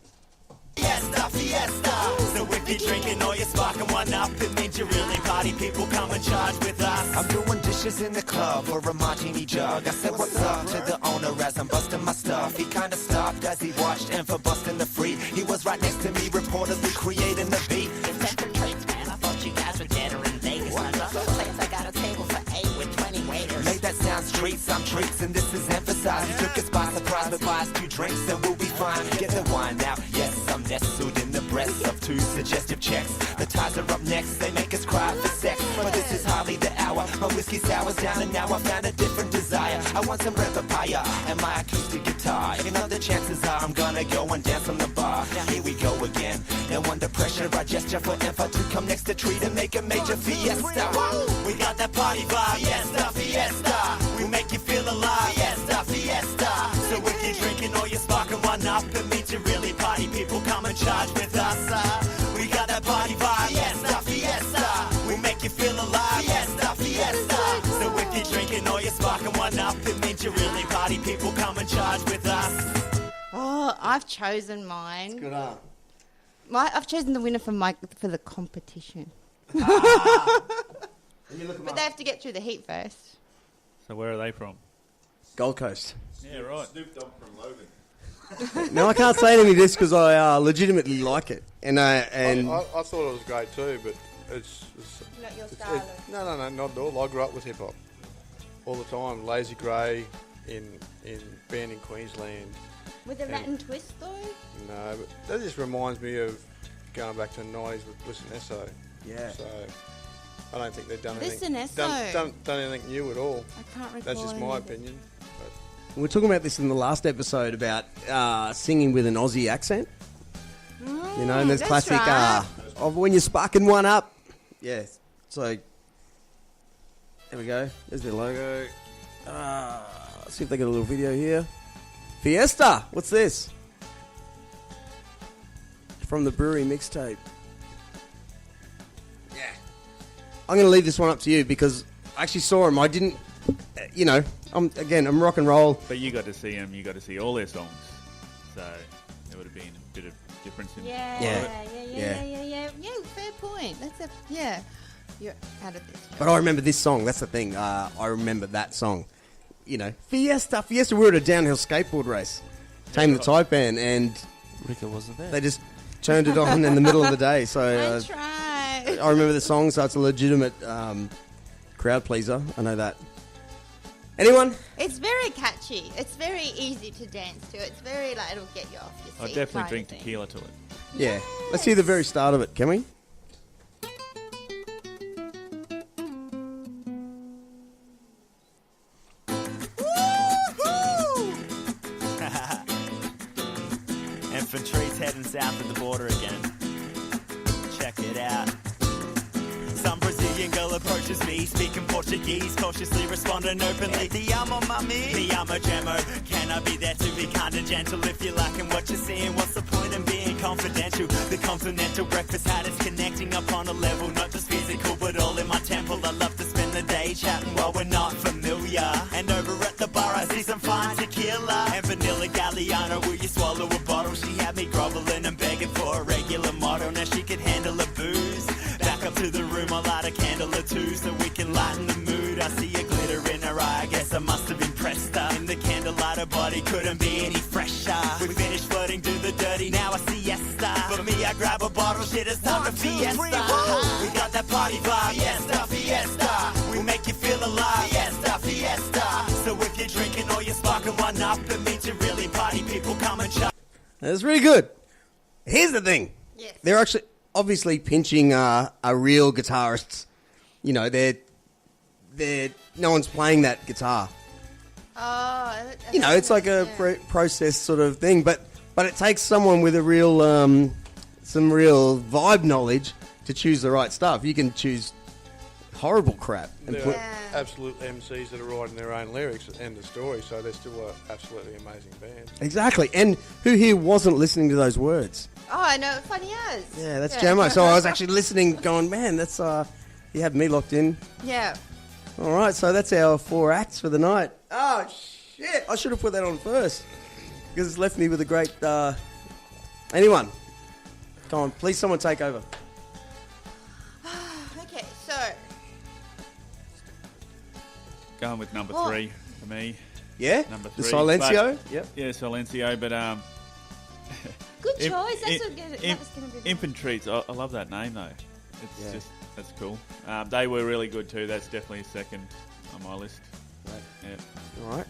Fiesta, fiesta. So if you're drinking or you're sparking one up, it means you really party. People come and charge with us. I'm doing dishes in the club for a martini jug. I said what's up to the owner as I'm busting my stuff. He kinda stopped as he watched Emph'n busting the free. He was right next to me, reportedly creating the beat. It's Emph'n Treats, man. I thought you guys were dead or in Vegas. What? Place, I got a table for 8 with 20 waiters. Made that sound streets, I'm treats, and this is emphasized. He took us by surprise, but buy us 2 drinks and we'll be fine. Get the wine out, yes, I'm nestled in the breasts of 2 suggestive checks. The ties are up next, they make us cry for sex. But this is hardly the hour, my whiskey sour's down and now I found a different desire. I want some red papaya and my acoustic guitar. You know the chances are I'm gonna go and dance on the bar. Here we go again, now under pressure I gesture for Emph'n to come next to treat and make a major fiesta. We got that party vibe, fiesta, fiesta. We make you feel alive, fiesta, fiesta. So if you're drinking or you're sparking one up, it means you really party. People come and charge with us. We got that party vibe, fiesta, fiesta. We make you feel alive, fiesta, fiesta. So if you're drinking or you're sparking one up, it means you really party. People come and charge with us. Oh, I've chosen mine. Good on. I've chosen the winner for the competition. But they have to get through the heat first. So where are they from? Gold Coast. Yeah, right. Snoop Dogg from Logan. Now I can't say any of this because I legitimately like it, and I thought it was great too, but it's Not your style. no, not at all. I grew up with hip hop all the time. Lazy Grey in band in Queensland. With a Latin twist though? No, but that just reminds me of going back to the 90s with Silencio. Yeah. So I don't think they've done Listen, anything. Done anything new at all. I can't recall. That's just my opinion. We were talking about this in the last episode about singing with an Aussie accent. You know, and there's that's classic right. of when you're sparking one up. Yeah. So there we go. There's their logo. Let's see if they got a little video here. Fiesta. What's this? From the Brewery mixtape. Yeah. I'm going to leave this one up to you because I actually saw him. I didn't, I'm rock and roll. But you got to see them. You got to see all their songs. So there would have been a bit of difference in. Yeah. Fair point. You're out of this. But I remember this song. That's the thing. I remember that song. You know, Fiesta. We were at a downhill skateboard race. Tame the Taipan, and Rika wasn't there. they just turned it on in the middle of the day. So I tried. I remember the song, so it's a legitimate crowd pleaser. I know that. Anyone? It's very catchy. It's very easy to dance to. It's very like it'll get you off your seat. I definitely kind drink of thing. tequila to it. Yeah. Let's hear the very start of it, can we? Emph'n trees heading south of the border again. Check it out. Some Brazilian girl approaches me, speaking Portuguese, cautiously responding openly. Te amo, mami. Me amo, Gemmo. Can I be there to be kind and gentle? If you're liking what you're seeing, what's the point in being confidential? The continental breakfast hat is connecting up on a level, not just physical, but all in my temple. I love to spend the day chatting while we're not familiar. And over at the bar, I see some fine tequila and vanilla Galliano. Will you swallow a bottle? She had me groveling and begging for a regular model. Now she could handle a booze. Back up to the room, I'll light a candle or two so we can lighten the mood. I see a glitter in her eye, I guess I must have impressed her. In the candlelight, her body couldn't be any fresher. We finished flirting, do the dirty, now I siesta. For me, I grab a bottle, shit, it's time for fiesta. We got that party vibe, fiesta, fiesta. We make you feel alive, fiesta, fiesta. So if you're drinking or you're sparking one up, it means you really party, people come and chug. That's really good. Here's the thing. Yes. They're actually obviously pinching a real guitarist. You know, they're no one's playing that guitar. Oh, You know, it's like a process sort of thing, but it takes someone with a real some real vibe knowledge to choose the right stuff. You can choose horrible crap and There put. are absolute MCs that are writing their own lyrics and the story, so they're still an absolutely amazing band. Exactly. And who here wasn't listening to those words? Oh, I know. Funny as. Yeah, that's Jamo. So I was actually listening, going, man, that's you had me locked in. Yeah. All right, so that's our 4 acts for the night. Oh shit! I should have put that on first because it's left me with a great. Anyone? Come on, please, someone take over. Okay, so Going with number What? 3 for me. Yeah, Number the 3. Silencio. But- Yep. Yeah, Silencio, but good Im- choice. That's im- what im- that was going to be. Emph'n treats. I love that name though. It's Yeah. just that's cool. They were really good too. That's definitely second on my list. Right. Yeah. All right.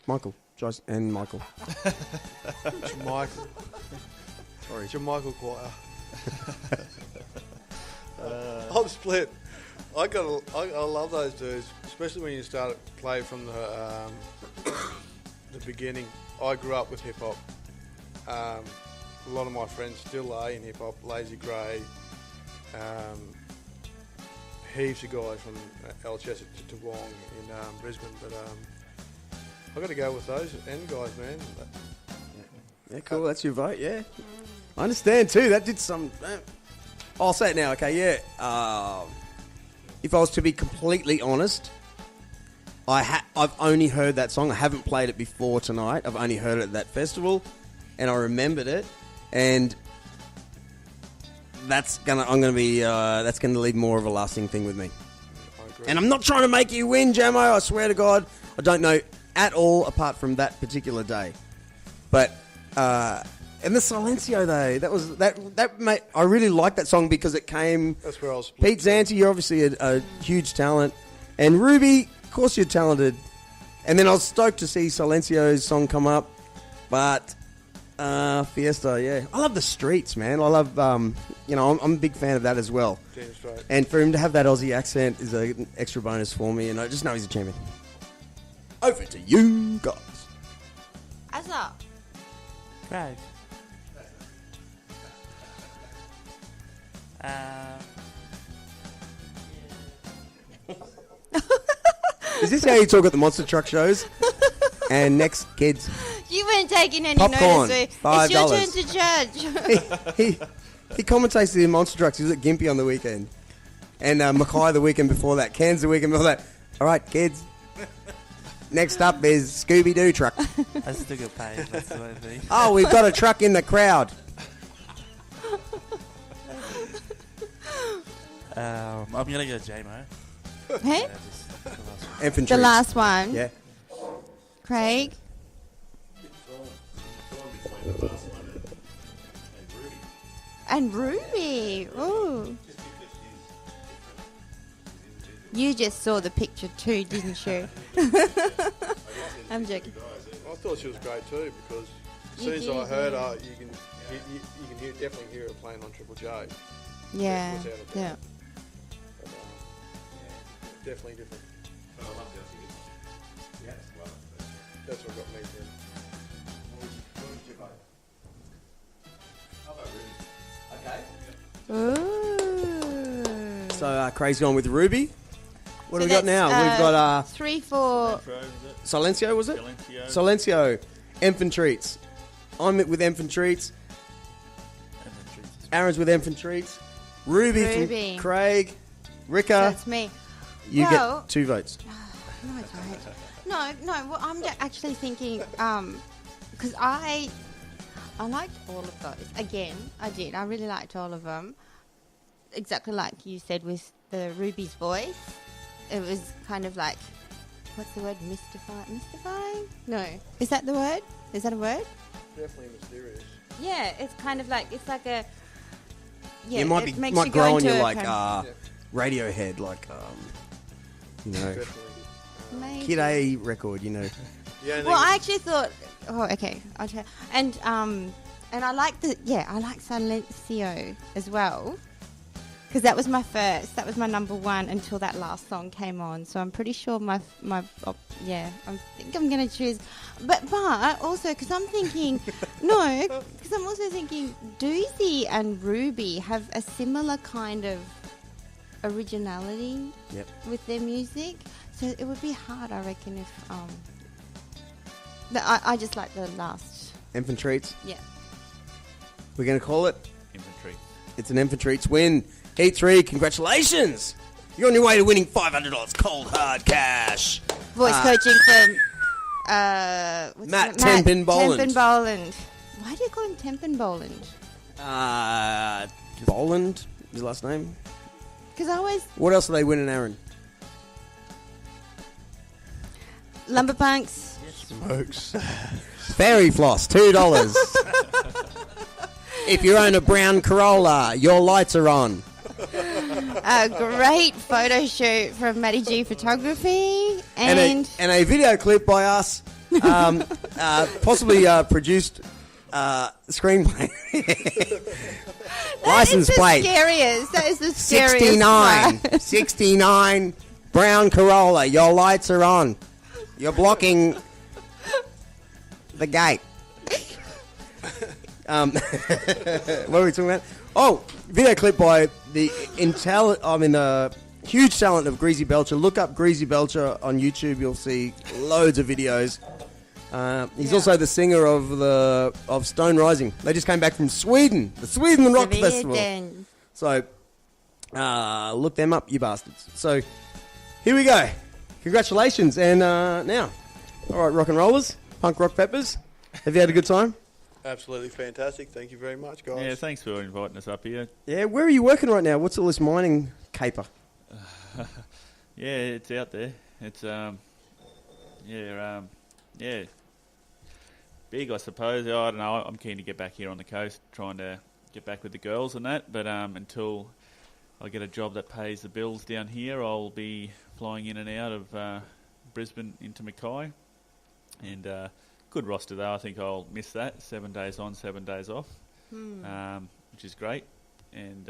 Michael, Joyce, and Michael. Michael. Sorry, it's your Michael Choir. I'm split. I love those dudes, especially when you start to play from the beginning. I grew up with hip hop. A lot of my friends still are in hip hop. Lazy Grey, heaps of guys from Alchester to Toowong in Brisbane. But I've got to go with those end guys, man. Yeah, cool. That's your vote. Yeah, I understand too. That did some. I'll say it now. Okay, yeah. If I was to be completely honest, I've only heard that song. I haven't played it before tonight. I've only heard it at that festival, and I remembered it. And that's gonna leave more of a lasting thing with me. I agree. And I'm not trying to make you win, Jamo. I swear to God, I don't know at all apart from that particular day. But and the Silencio though, I really like that song because it came. That's where I was. Pete Zantey, you're obviously a huge talent, and Rubee, of course you're talented. And then I was stoked to see Silencio's song come up, but Fiesta, yeah, I love the streets, man. I love, I'm a big fan of that as well. Damn straight. And for him to have that Aussie accent is an extra bonus for me, and I just know he's a champion. Over to you guys. Asa. Craig. Is this how you talk at the monster truck shows? And next, kids. You weren't taking any Popcorn, notice. $5. It's your turn to judge. He commentates the monster trucks. He was at Gympie on the weekend. And Mackay the weekend before that. Cairns the weekend before that. All right, kids. Next up is Scooby-Doo truck. I still get paid. That's the way it be. Oh, we've got a truck in the crowd. I'm gonna go JMO. Hey? Yeah, just the last one. Emph'n The treats. last one. Yeah. Craig. And Rubee. Ooh. You just saw the picture too, didn't you? I'm joking. I thought she was great too because as soon as I heard her, you can definitely hear her playing on Triple J. Yeah. Without a doubt. Yeah. But, definitely different. That's what got me through. Ooh. So Craig's gone with Rubee. What So do we got now? that's, We've got 3, 4. Silencio, was it? Silencio. Silencio. Emph'n treats. I'm with Emph'n treats. Aaron's with Emph'n treats. Rubee from Craig. Ricka. That's me. You Well- get 2 votes. No, I don't. No. Well, I'm actually thinking because I liked all of those. Again, I did. I really liked all of them. Exactly like you said with the Rubee's voice. It was kind of like, what's the word? Mystifying? No. Is that the word? Is that a word? Definitely mysterious. Yeah, it's kind of like, it's like a, yeah, it might it be makes might you go grow on into you a like kind Radiohead, like you know, Maybe. Kid A record, you know. Yeah. Well, I actually thought, okay, I'll tell. And I like I like Silencio as well, because that was my first, that was my number one until that last song came on. So I'm pretty sure I think I'm gonna choose, but also because I'm thinking, because I'm also thinking Doozy and Rubee have a similar kind of originality with their music. So it would be hard, I reckon, if I just like the last. Emph'n treats. Yeah. We're going to call it. Emph'n treats. It's an Emph'n treats win. Heat 3, congratulations. You're on your way to winning $500 cold hard cash. Voice coaching from Matt Tempin Boland. Tempin Boland. Why do you call him Tempin Boland? Boland, his last name. Because I always What else are they winning, Aaron? Lumberpunks. Smokes. Fairy floss, $2. If you own a brown Corolla, your lights are on. A great photo shoot from Matty G Photography and a video clip by us, possibly produced screenplay. License plate. That is the scariest. 69. part. 69 brown Corolla. Your lights are on. You're blocking the gate. What are we talking about? Oh, video clip by the huge talent of Greasy Belcher. Look up Greasy Belcher on YouTube. You'll see loads of videos. He's also the singer of Stone Rising. They just came back from Sweden, the Sweden Rock Festival. So look them up, you bastards. So here we go. Congratulations. And now, all right, rock and rollers, punk rock peppers. Have you had a good time? Absolutely fantastic. Thank you very much, guys. Yeah, thanks for inviting us up here. Yeah, where are you working right now? What's all this mining caper? Yeah, it's out there. It's big, I suppose. I don't know. I'm keen to get back here on the coast, trying to get back with the girls and that. But until I get a job that pays the bills down here, I'll be flying in and out of Brisbane into Mackay. And good roster though. I think I'll miss that. 7 days on, 7 days off, which is great. And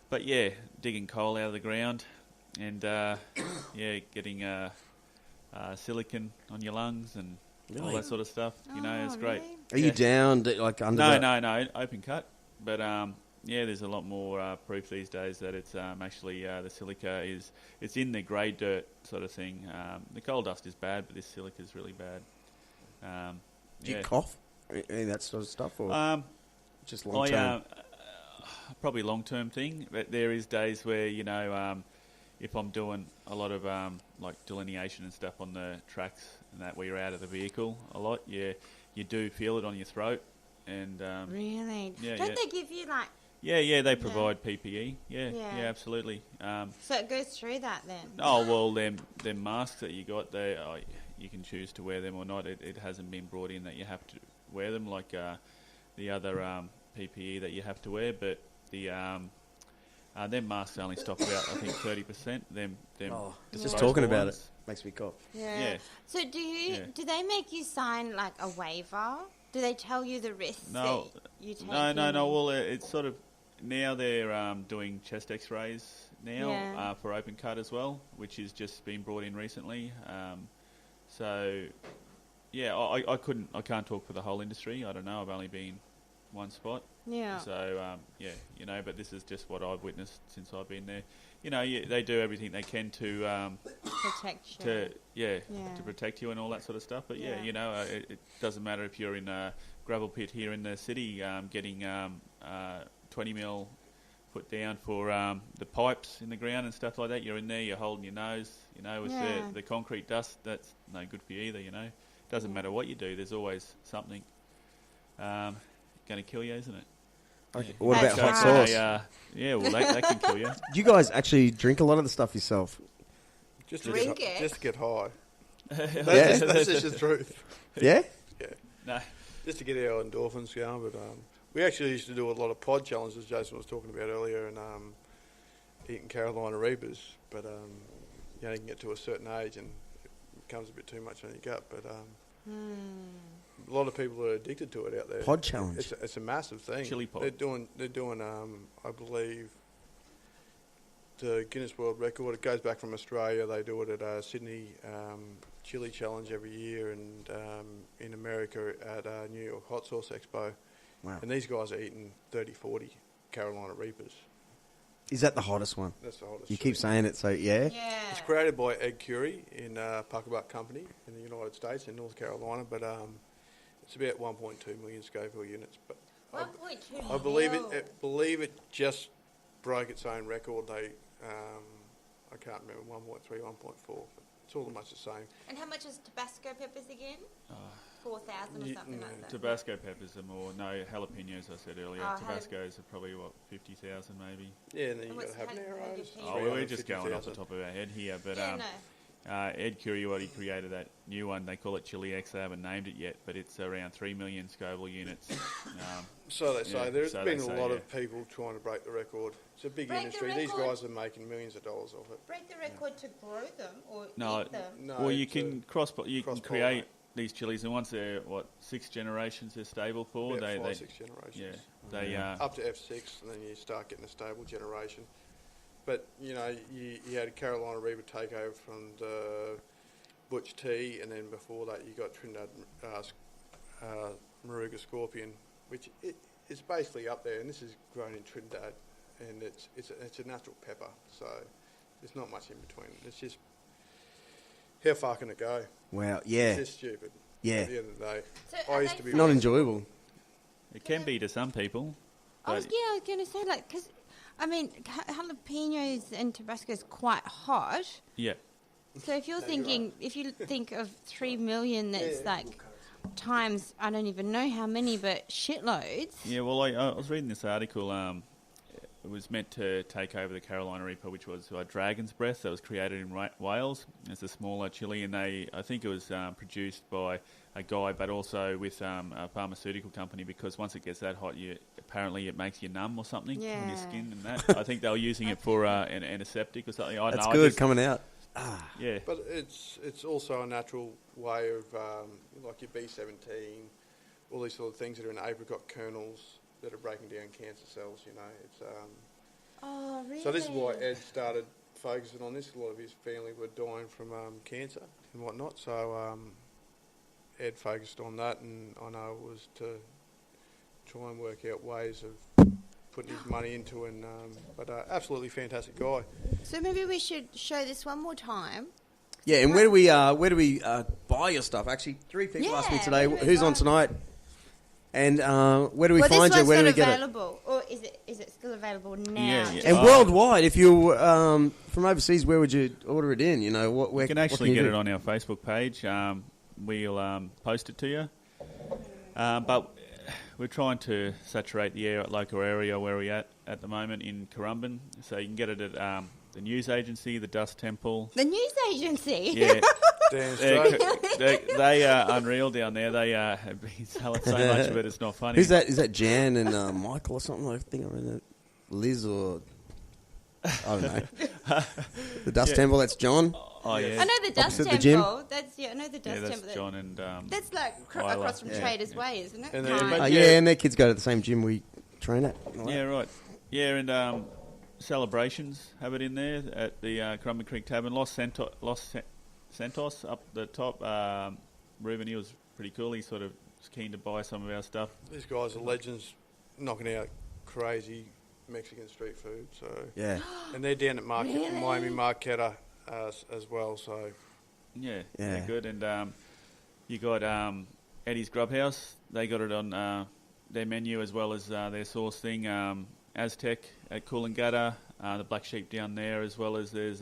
but yeah, digging coal out of the ground, and getting silicon on your lungs and all that sort of stuff. You know, it's great. Really? Are you down like under? No, open cut. But there's a lot more proof these days that it's actually the silica it's in the grey dirt sort of thing. The coal dust is bad, but this silica is really bad. Do you cough? Any of that sort of stuff, or just long term? Probably long term thing. But there is days where if I'm doing a lot of like delineation and stuff on the tracks and that, where you're out of the vehicle a lot, you do feel it on your throat. And really? Yeah, Don't they give you like Yeah, they provide PPE. Yeah, absolutely. So it goes through that then? Oh, well, them masks that you got, you can choose to wear them or not. It hasn't been brought in that you have to wear them like the other PPE that you have to wear, but them masks only stop about, I think, 30%. Just talking about it makes me cough. Yeah. So do they make you sign like a waiver? Do they tell you the risks that you take? No. Well, it's sort of now they're doing chest X-rays now for open cut as well, which has just been brought in recently. So yeah, I can't talk for the whole industry. I don't know. I've only been one spot. Yeah. So but this is just what I've witnessed since I've been there. They do everything they can to protect you. To protect you and all that sort of stuff. But it doesn't matter if you're in a gravel pit here in the city, getting 20 mil put down for the pipes in the ground and stuff like that. You're in there, you're holding your nose. With the concrete dust, that's no good for you either. Doesn't matter what you do. There's always something going to kill you, isn't it? Okay. What about hot sauce? That can kill you. Do you guys actually drink a lot of the stuff yourself? Just to get high. That's just the truth. Yeah? Yeah. No. Just to get our endorphins going. But we actually used to do a lot of pod challenges, Jason was talking about earlier, and eating Carolina Reapers. But you can get to a certain age and it becomes a bit too much on your gut. But a lot of people are addicted to it out there. Pod challenge. It's a massive thing. Chili pod. They're doing I believe the Guinness World Record. It goes back from Australia. They do it at Sydney Chili Challenge every year, and in America at New York Hot Sauce Expo. Wow. And these guys are eating 30, 40 Carolina Reapers. Is that the hottest one? That's the hottest. You keep saying it, so yeah. It's created by Ed Curie in PUNKROCK Company in the United States in North Carolina, but it's about 1.2 million Scoville units. But 1.2 I believe it just broke its own record. They I can't remember 1.3, 1.4. But it's all much the same. And how much is Tabasco peppers again? 4,000 or something like that. Tabasco peppers are more. No, jalapenos. I said earlier. Tabascos are probably 50,000 maybe. Yeah, and then you got habaneros. We're just going off the top of our head here, but Ed Curie, what he created that new one. They call it Chili X. They haven't named it yet, but it's around 3 million Scoville units. So they say. There's been a lot of people trying to break the record. It's a big industry. These guys are making millions of dollars off it. Break the record to grow them or eat them? No. Well, you can create these chilies, and once they're 6 generations they're stable for. About 5, 6 generations. Yeah, up to F6, and then you start getting a stable generation. But you had a Carolina Reaper takeover from the Butch T, and then before that you got Trinidad Moruga Scorpion, which is basically up there, and this is grown in Trinidad, and it's a natural pepper, so there's not much in between. It's just how far can it go? Wow, yeah. It's just stupid. Yeah. At the end of the day, So I used to be not enjoyable. It can be to some people. I was going to say, because, I mean, jalapenos and Tabasco is quite hot. Yeah. So if you think of 3 million, that's times, I don't even know how many, but shitloads. Yeah, well, I was reading this article. It was meant to take over the Carolina Reaper, which was Dragon's Breath that was created in Wales. It's a smaller chili, and I think it was produced by a guy, but also with a pharmaceutical company, because once it gets that hot, apparently it makes you numb or something on your skin and that. I think they were using it for an antiseptic or something. That's good coming out. Yeah. But it's also a natural way of, like your B17, all these sort of things that are in apricot kernels that are breaking down cancer cells, It's, oh, really? So this is why Ed started focusing on this. A lot of his family were dying from cancer and whatnot, so Ed focused on that, and I know it was to try and work out ways of putting his money into, and but absolutely fantastic guy. So maybe we should show this one more time. Yeah, and where do we buy your stuff? Actually, 3 people asked me today, who's on tonight? And where do we find you? Where do we get available, it? Or is it still available now? Yeah. And worldwide, if you're from overseas, where would you order it in? You can actually get it on our Facebook page. We'll post it to you. But we're trying to saturate the local area where we're at the moment in Currumbin. So you can get it at the news agency, the Dust Temple. The news agency? Yeah. Damn straight. They are unreal down there. They have been selling so much of it, it's not funny. Who's that? Is that Jan and Michael or something? I think I read that. Liz or... I don't know. The Dust Temple, that's John. Oh, yeah. I know the Dust Opposite Temple. the gym. I know the Dust that's Temple. John and... that's like across from Traders Way, isn't it? And And their kids go to the same gym we train at. Yeah, right. Yeah, and celebrations have it in there at the Currumbin Creek Tavern. Los Santos up the top. Rubee, he was pretty cool. He sort of was keen to buy some of our stuff. These guys are legends, knocking out crazy Mexican street food. So Yeah. and they're down at Miami Marquetta as well. So Yeah, good. And you got Eddie's Grub House. They got it on their menu as well as their sauce thing. Aztec at Coolangatta, the Black Sheep down there, as well as there's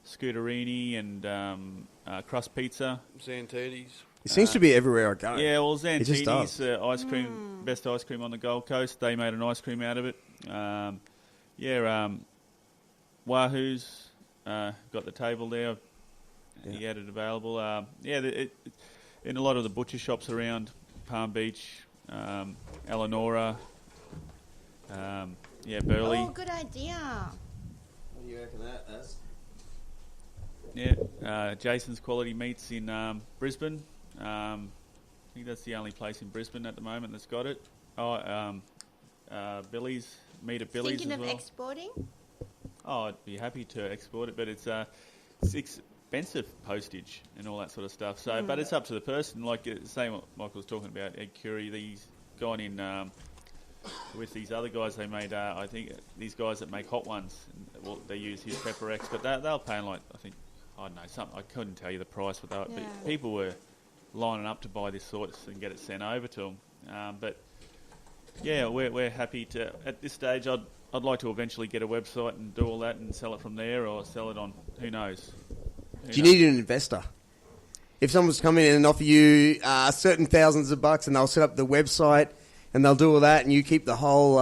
Scooterini and Crust Pizza. Zantey's. It seems to be everywhere I go. Yeah, well, It just does. Zantey's ice cream, best ice cream on the Gold Coast. They made an ice cream out of it. Wahoo's got the table there. He had it available. In a lot of the butcher shops around Palm Beach, Eleonora, Burleigh. Oh, good idea. What do you reckon that is? Yeah, Jason's Quality Meats in Brisbane. I think that's the only place in Brisbane at the moment that's got it. Billy's, meat at Billy's Thinking as of well. exporting? Oh, I'd be happy to export it, but it's expensive postage and all that sort of stuff. So, but it's up to the person. Like same what Michael was talking about, Ed Curie. He's gone in with these other guys. They made, I think, these guys that make hot ones. Well, they use his Pepper X, but they'll pay like I don't know, something. I couldn't tell you the price for that, but people were lining up to buy this sort and get it sent over to them. But yeah, we're happy to. At this stage, I'd like to eventually get a website and do all that and sell it from there, or sell it on who knows. Do you need an investor? If someone's come in and offer you certain thousands of bucks, and they'll set up the website and they'll do all that, and you keep the whole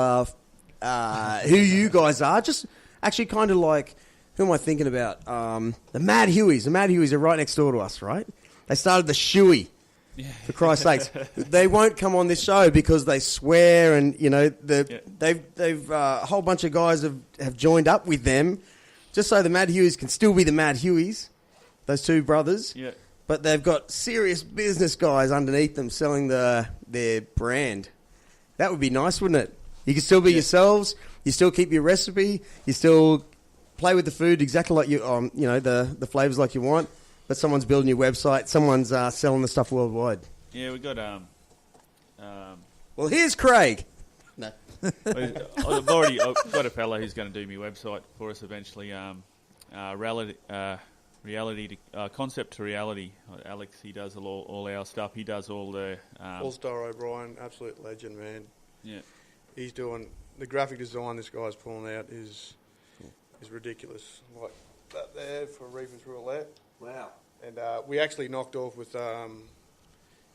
who you guys are, just actually kind of like. Who am I thinking about? The Mad Hueys. The Mad Hueys are right next door to us, right? They started the Shoey. For Christ's sakes, they won't come on this show because they swear, and you know they've a whole bunch of guys have joined up with them, just so the Mad Hueys can still be the Mad Hueys, those two brothers. Yeah. But they've got serious business guys underneath them selling their brand. That would be nice, wouldn't it? You can still be yourselves. You still keep your recipe. You still play with the food exactly like you the flavors like you want. But someone's building your website. Someone's selling the stuff worldwide. Yeah, we got well, here's Craig. No. I've got a fella who's going to do my website for us eventually. Reality to concept to reality. Alex, he does all our stuff. He does all the All-Star O'Brien, absolute legend, man. Yeah, he's doing the graphic design. This guy's pulling out is ridiculous. Like that there for Reaping Through a Lap. Wow. And we actually knocked off with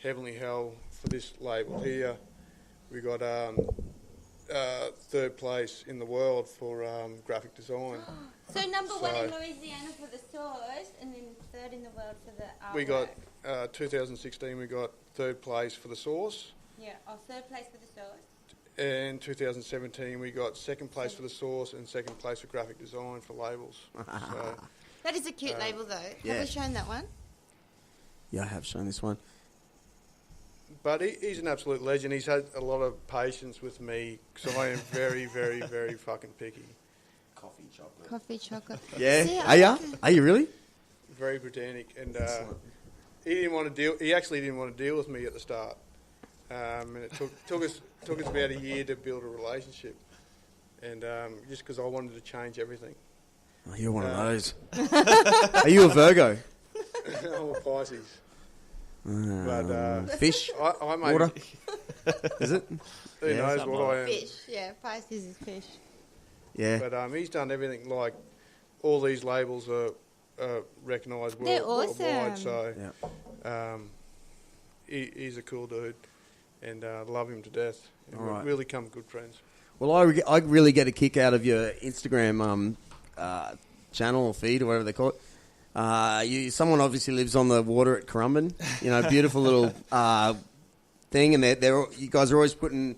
Heavenly Hell for this label here. We got third place in the world for graphic design. So number one in Louisiana for the sauce, and then third in the world for the artwork. We got 2016. We got third place for the sauce. Yeah, third place for the sauce. And 2017, we got second place for the sauce and second place for graphic design for labels. So, that is a cute label, though. Yeah. Have we shown that one? Yeah, I have shown this one. but he's an absolute legend. He's had a lot of patience with me because I am very, very, very fucking picky. Coffee chocolate. Yeah. See, Are you? Are you really? Very pedantic, and he didn't want to deal. He actually didn't want to deal with me at the start, and it took us about a year to build a relationship, and just because I wanted to change everything. Oh, you're one of those. Are you a Virgo? I'm a Pisces. But fish? I made water? Is it? Who knows what I am? Fish, yeah. Pisces is fish. Yeah. But he's done everything. Like all these labels are recognised They're awesome. worldwide. So he's a cool dude. and love him to death. And All right. we've really come good friends. Well, I really get a kick out of your Instagram channel or feed or whatever they call it. Someone obviously lives on the water at Currumbin. Beautiful little thing, and you guys are always putting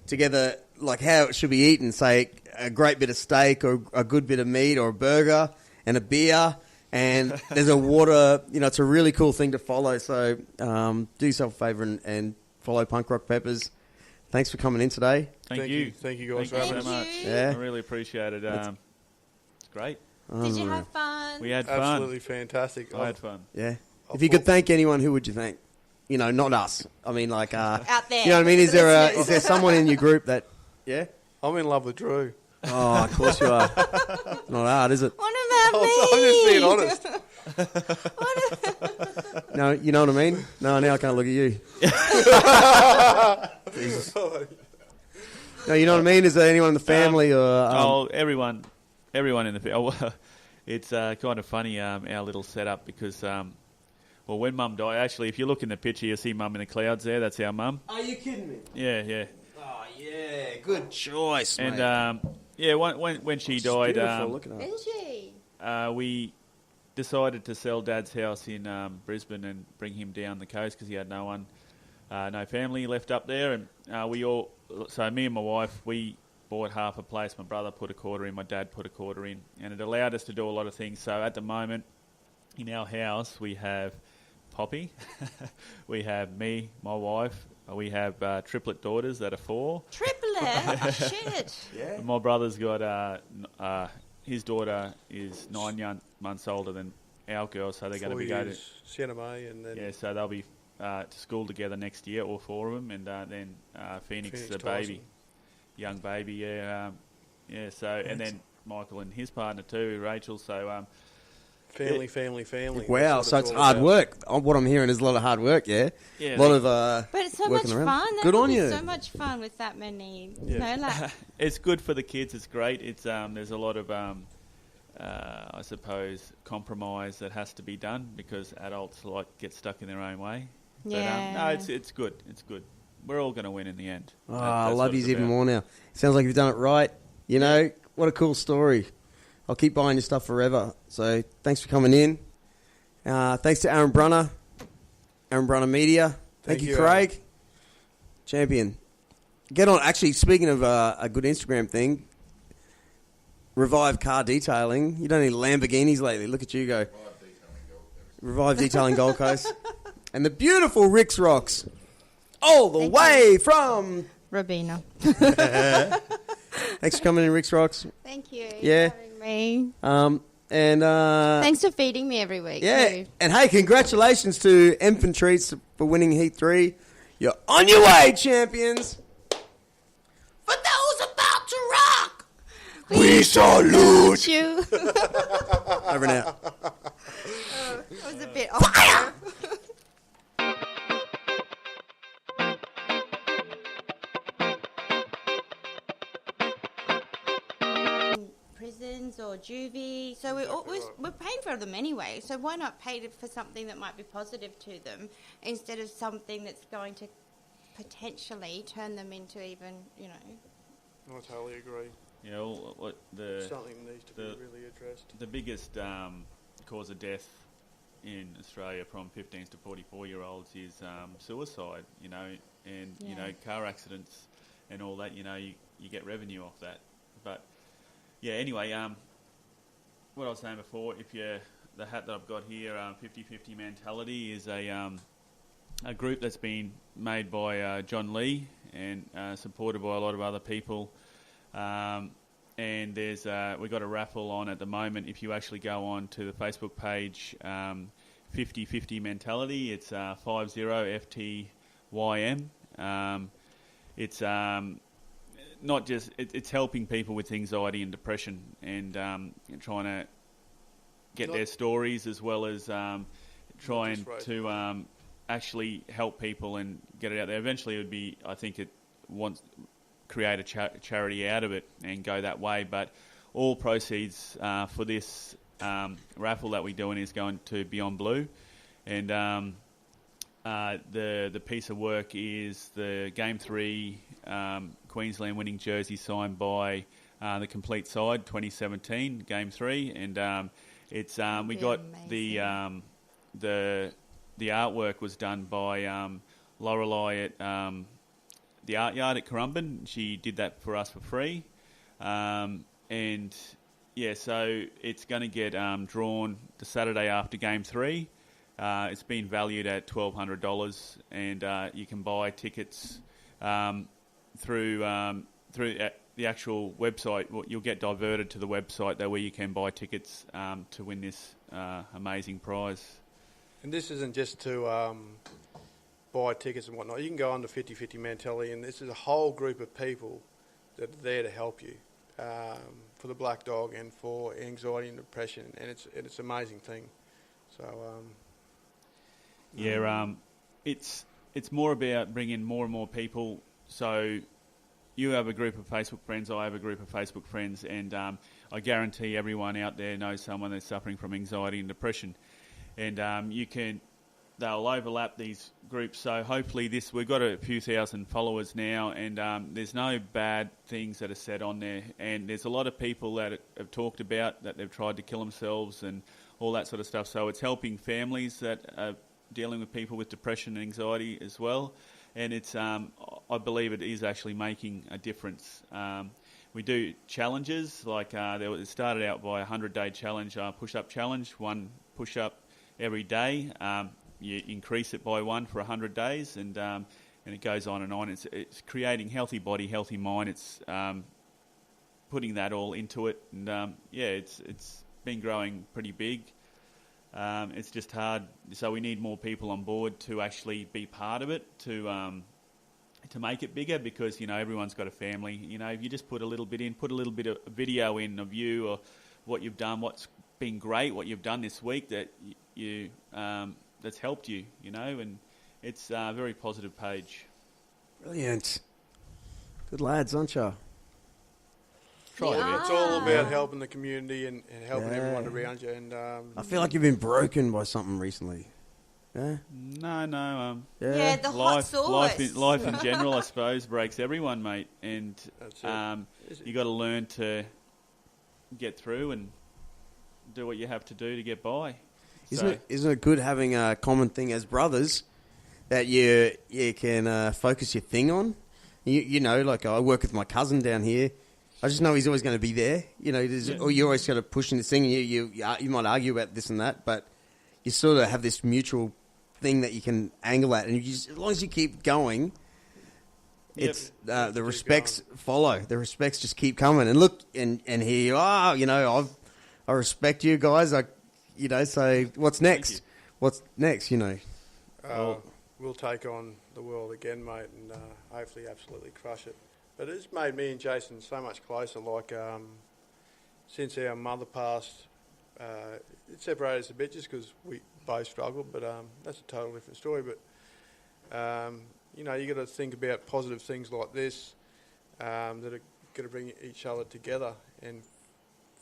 together like how it should be eaten. Say a great bit of steak or a good bit of meat or a burger and a beer, and there's a water. It's a really cool thing to follow. So do yourself a favour and follow Punk Rock Peppers. Thanks for coming in today. Thank you guys for having us. much. Yeah. I really appreciate it. It's great. Did you have fun? We had fun. Absolutely fantastic. I had fun. Yeah. If you could thank anyone, who would you thank? Not us. I mean, like out there. You know what I mean? Is there someone in your group that? Yeah. I'm in love with Drew. Oh, of course you are. Not hard, is it? What about me? I'm just being honest. No, you know what I mean? No, now I can't look at you. Jesus. No, you know what I mean? Is there anyone in the family or? Everyone in the family. It's kind of funny, our little setup, because when Mum died, actually, if you look in the picture, you'll see Mum in the clouds there. That's our Mum. Are you kidding me? Yeah. Oh yeah, good choice, mate. And when she died, Isn't she? we decided to sell Dad's house in Brisbane and bring him down the coast because he had no family left up there, and so me and my wife, we bought half a place. My brother put a quarter in, my dad put a quarter in, and it allowed us to do a lot of things. So at the moment, in our house, we have Poppy, we have me, my wife, we have triplet daughters that are 4. Triplet? Shit. Yeah. My brother's got his daughter is 9 months older than our girl, so they're going to be going to Sienna May, and then so they'll be to school together next year, all 4 of them, and then Phoenix the baby, young baby, So and then Michael and his partner too, Rachel. So family. Wow, so it's hard work. What I'm hearing is a lot of hard work. Yeah. Yeah. A lot of. But it's so much around. fun. Good on be you. So much fun with that many. It's good for the kids. It's great. It's there's a lot of I suppose compromise that has to be done because adults get stuck in their own way. Yeah. But, no, it's good. It's good. We're all going to win in the end. Oh, I love you even more now. Sounds like you've done it right. What a cool story. I'll keep buying your stuff forever. So thanks for coming in. Thanks to Aaron Brunner Media. Thank you, Craig. Aaron. Champion. Get on. Actually, speaking of a good Instagram thing, Revive Car Detailing. You don't need Lamborghinis lately. Look at you go. Revive Detailing Gold Coast. And the beautiful Rick's Rocks. All the way from Rubee. Thanks for coming in, Rick's Rocks. Thank you Yeah. for having me. And thanks for feeding me every week. Yeah. Too. And hey, congratulations to Emph'n Treats for winning Heat 3. You're on your way, champions. For those about to rock, we salute you. Over and out. It was a bit off. Prisons or juvie, so we're paying for them anyway, so why not pay for something that might be positive to them instead of something that's going to potentially turn them into even, I totally agree. Something needs to be really addressed. The biggest cause of death in Australia from 15s to 44-year-olds is suicide, and car accidents and all that, you get revenue off that. But yeah, anyway, what I was saying before, the hat that I've got here, 50-50 Mentality, is a group that's been made by John Lee and supported by a lot of other people. And we've got a raffle on at the moment. If you actually go on to the Facebook page, 50-50 Mentality, it's 50FTYM. It's not just it's helping people with anxiety and depression, and trying to get their stories, as well as trying to actually help people and get it out there. Eventually, it would be, I think, it wants create a charity out of it and go that way. But all proceeds for this raffle that we're doing is going to Beyond Blue, and the piece of work is the Game 3 Queensland winning jersey signed by the Complete Side 2017 Game 3, and it's we got amazing. The artwork was done by Lorelei at the Art Yard at Currumbin. She did that for us for free, and yeah, so it's going to get drawn the Saturday after Game 3. It's been valued at $1,200, and you can buy tickets through the actual website. Well, you'll get diverted to the website there where you can buy tickets to win this amazing prize. And this isn't just to buy tickets and whatnot. You can go on the 50-50 mentality, and this is a whole group of people that are there to help you for the Black Dog and for anxiety and depression, and it's an amazing thing. So it's more about bringing more and more people. So you have a group of Facebook friends, I have a group of Facebook friends, and I guarantee everyone out there knows someone that's suffering from anxiety and depression. And they'll overlap these groups. So hopefully we've got a few thousand followers now, and there's no bad things that are said on there. And there's a lot of people that have talked about that they've tried to kill themselves and all that sort of stuff. So it's helping families that are dealing with people with depression and anxiety as well. And it's, I believe it is actually making a difference. We do challenges, like it started out by a 100-day challenge, push-up challenge, one push-up every day. You increase it by one for 100 days, and it goes on and on. It's creating healthy body, healthy mind. It's putting that all into it, and it's been growing pretty big. It's just hard, so we need more people on board to actually be part of it, to make it bigger, because everyone's got a family. If you just put a little bit in, put a little bit of video in of you or what you've done, what's been great, what you've done this week that you that's helped you, and it's a very positive page. Brilliant. Good lads, aren't you? It's all about helping the community and helping everyone around you. And I feel like you've been broken by something recently. Yeah? No. Yeah, the hot sauce. Life in general, I suppose, breaks everyone, mate. And you got to learn to get through and do what you have to do to get by. Isn't it good having a common thing as brothers that you can focus your thing on? Like I work with my cousin down here. I just know he's always going to be there. Or you're always going to push in this thing. You might argue about this and that, but you sort of have this mutual thing that you can angle at, and as long as you keep going, it's the respects follow. The respects just keep coming. And look, and here you are. I respect you guys. So what's next? What's next? We'll take on the world again, mate, and hopefully absolutely crush it. But it's made me and Jason so much closer. Like, since our mother passed, it separated us a bit just because we both struggled, but that's a total different story. But, you got to think about positive things like this that are going to bring each other together, and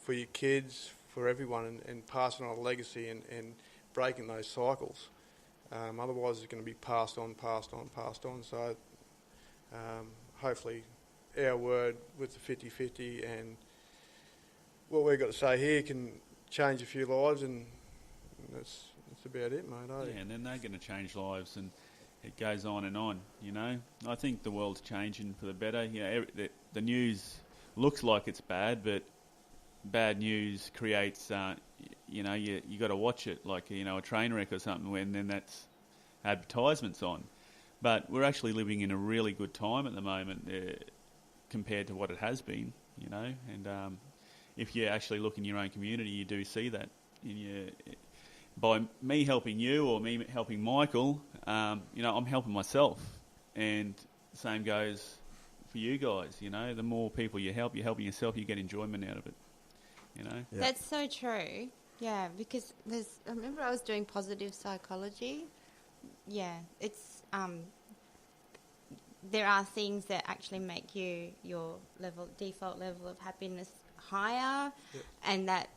for your kids, for everyone, and passing on a legacy and breaking those cycles. Otherwise, it's going to be passed on. So hopefully our word with the 50-50 and what we've got to say here can change a few lives, and that's about it, mate. Yeah, and then they're going to change lives, and it goes on and on, I think the world's changing for the better. The news looks like it's bad, but bad news creates, you got to watch it, like, a train wreck or something, and then that's advertisements on. But we're actually living in a really good time at the moment compared to what it has been, and if you actually look in your own community, you do see that. By me helping you or me helping Michael, I'm helping myself, and the same goes for you guys. The more people you help, you're helping yourself, you get enjoyment out of it. That's so true. Yeah, because I remember I was doing positive psychology. Yeah, it's there are things that actually make your default level of happiness higher, and that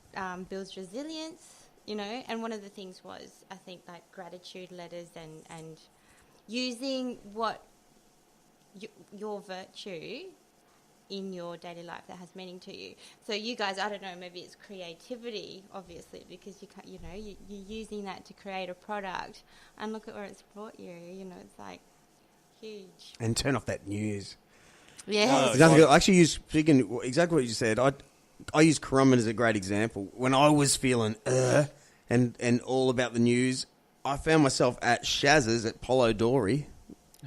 builds resilience. And one of the things was, I think, like gratitude letters and using your virtue in your daily life that has meaning to you. So you guys, I don't know, maybe it's creativity, obviously, because you're using that to create a product, and look at where it's brought you. It's like huge. And turn off that news. Yeah. Exactly. I actually use exactly what you said. I use Currumbin as a great example. When I was feeling and all about the news, I found myself at Shaz's at Polo Dory.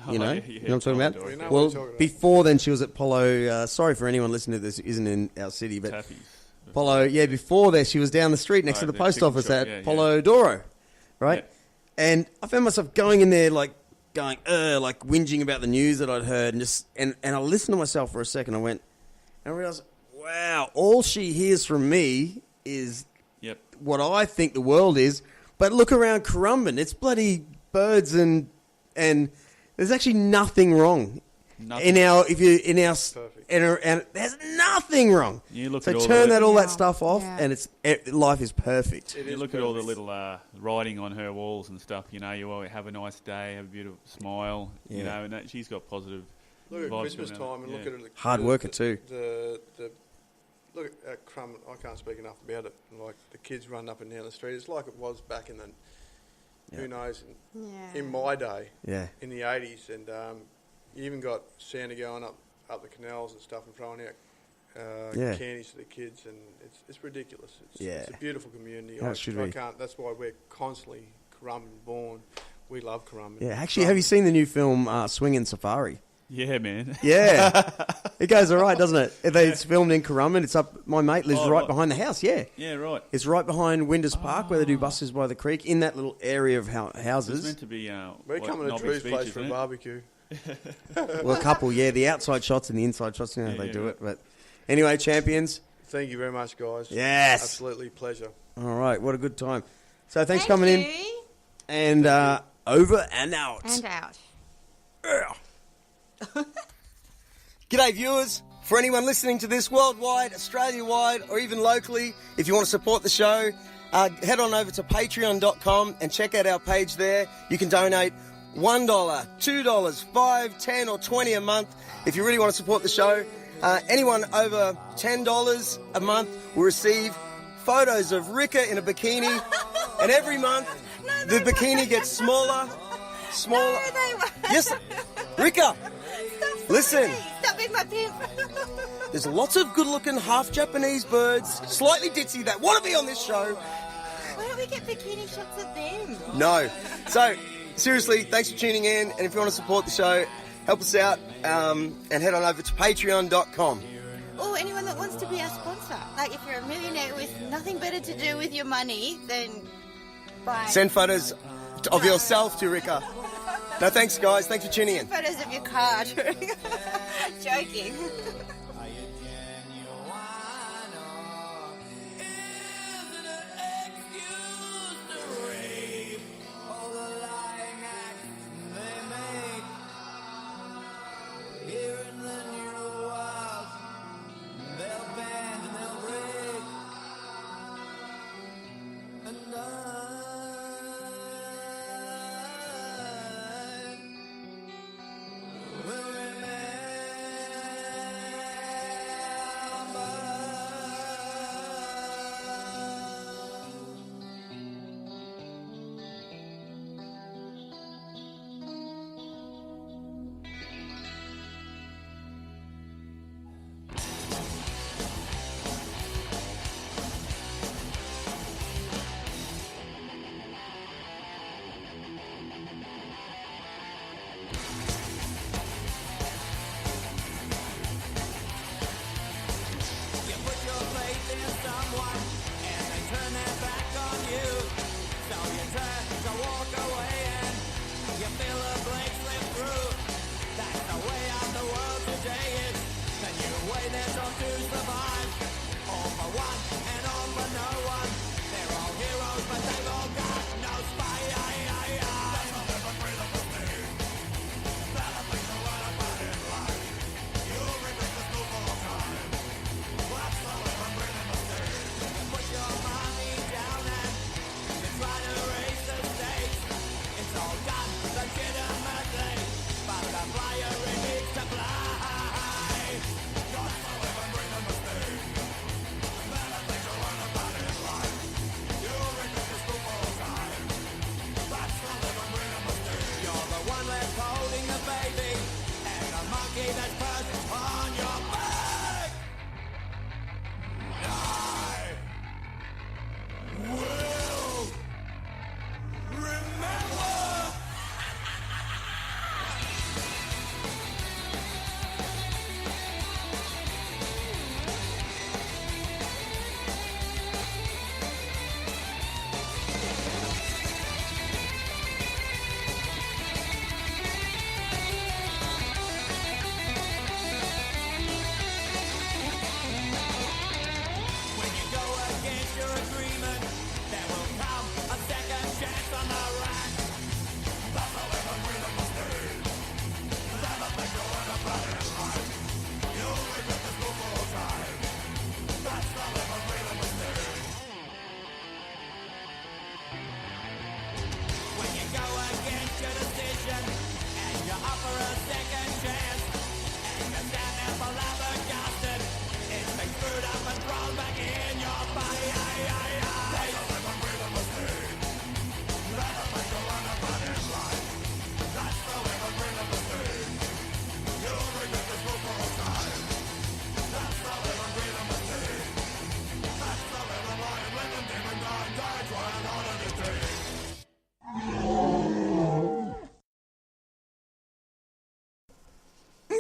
You know what I'm talking about? Well, before then she was at Polo. Sorry for anyone listening to this who isn't in our city, but Polo. Yeah, before there she was down the street next to the post office at Polo Doro, right? Yeah. And I found myself going in there like whinging about the news that I'd heard, and I listened to myself for a second. I went and I realized, wow, all she hears from me is what I think the world is. But look around Currumbin, it's bloody birds and there's actually nothing wrong. Nothing. And there's nothing wrong. You look so at turn all that stuff off, and life is perfect. You look at all the little writing on her walls and stuff. You always have a nice day, have a beautiful smile. And she's got positive. Look at Christmas time and look at it. Hard worker too. Look at Crumb. I can't speak enough about it. Like the kids running up and down the street. It's like it was back in the. Who knows? In my day, in the 80s, and you even got Santa going up the canals and stuff and throwing out candies to the kids, and it's ridiculous. It's a beautiful community. That's why we're constantly Currumbin born. We love Currumbin. Yeah, actually, have you seen the new film Swingin' Safari? Yeah, man. Yeah. It goes all right, doesn't it? It's filmed in Currumbin. It's up. My mate lives right behind the house, yeah. Yeah, right. It's right behind Winders Park where they do buses by the creek in that little area of houses. It's meant to be... we're coming to Drew's place for a barbecue. Well, a couple, the outside shots and the inside shots, how they do it. But anyway, champions. Thank you very much, guys. Yes. Absolutely pleasure. All right, what a good time. So thanks for coming in. And over and out. And out. Yeah. G'day viewers. For anyone listening to this worldwide, Australia-wide, or even locally, if you want to support the show, head on over to patreon.com and check out our page there. You can donate $1, $2, $5, $10 or $20 a month if you really want to support the show. Anyone over $10 a month will receive photos of Rika in a bikini, and every month the bikini gets smaller. No, they won't. Yes, Rika. Listen. Stop being my pimp. There's lots of good-looking half-Japanese birds, slightly ditzy, that want to be on this show. Why don't we get bikini shots of them? No. So, seriously, thanks for tuning in. And if you want to support the show, help us out and head on over to patreon.com. Oh, anyone that wants to be our sponsor. Like, if you're a millionaire with nothing better to do with your money, then buy. Send photos of yourself to Rika. No, thanks, guys. Thanks for tuning in. Photos of your car. Joking.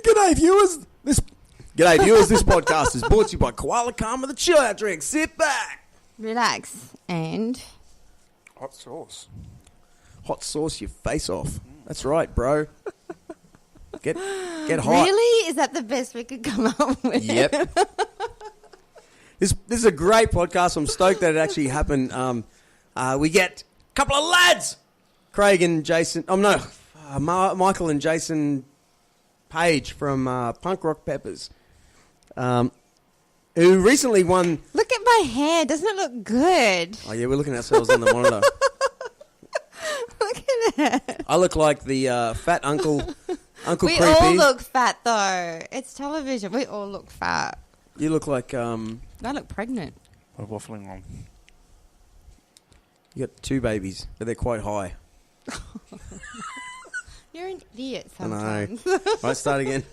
G'day, viewers. G'day, viewers. This podcast is brought to you by Koala Karma, the chill out drink. Sit back, relax, and hot sauce. Hot sauce your face off. That's right, bro. Get hot. Really? Is that the best we could come up with? Yep. This is a great podcast. I'm stoked that it actually happened. We get a couple of lads, Craig and Jason. Michael and Jason Page from Punk Rock Peppers, who recently won. Look at my hair. Doesn't it look good? Oh yeah, we're looking at ourselves on the monitor. Look at it. I look like the fat uncle. Uncle we Creepy. all look fat though. It's television. We all look fat. You look like I look pregnant. We're waffling on. You got 2 babies, but they're quite high. You're an idiot I know. sometimes. Right, start again.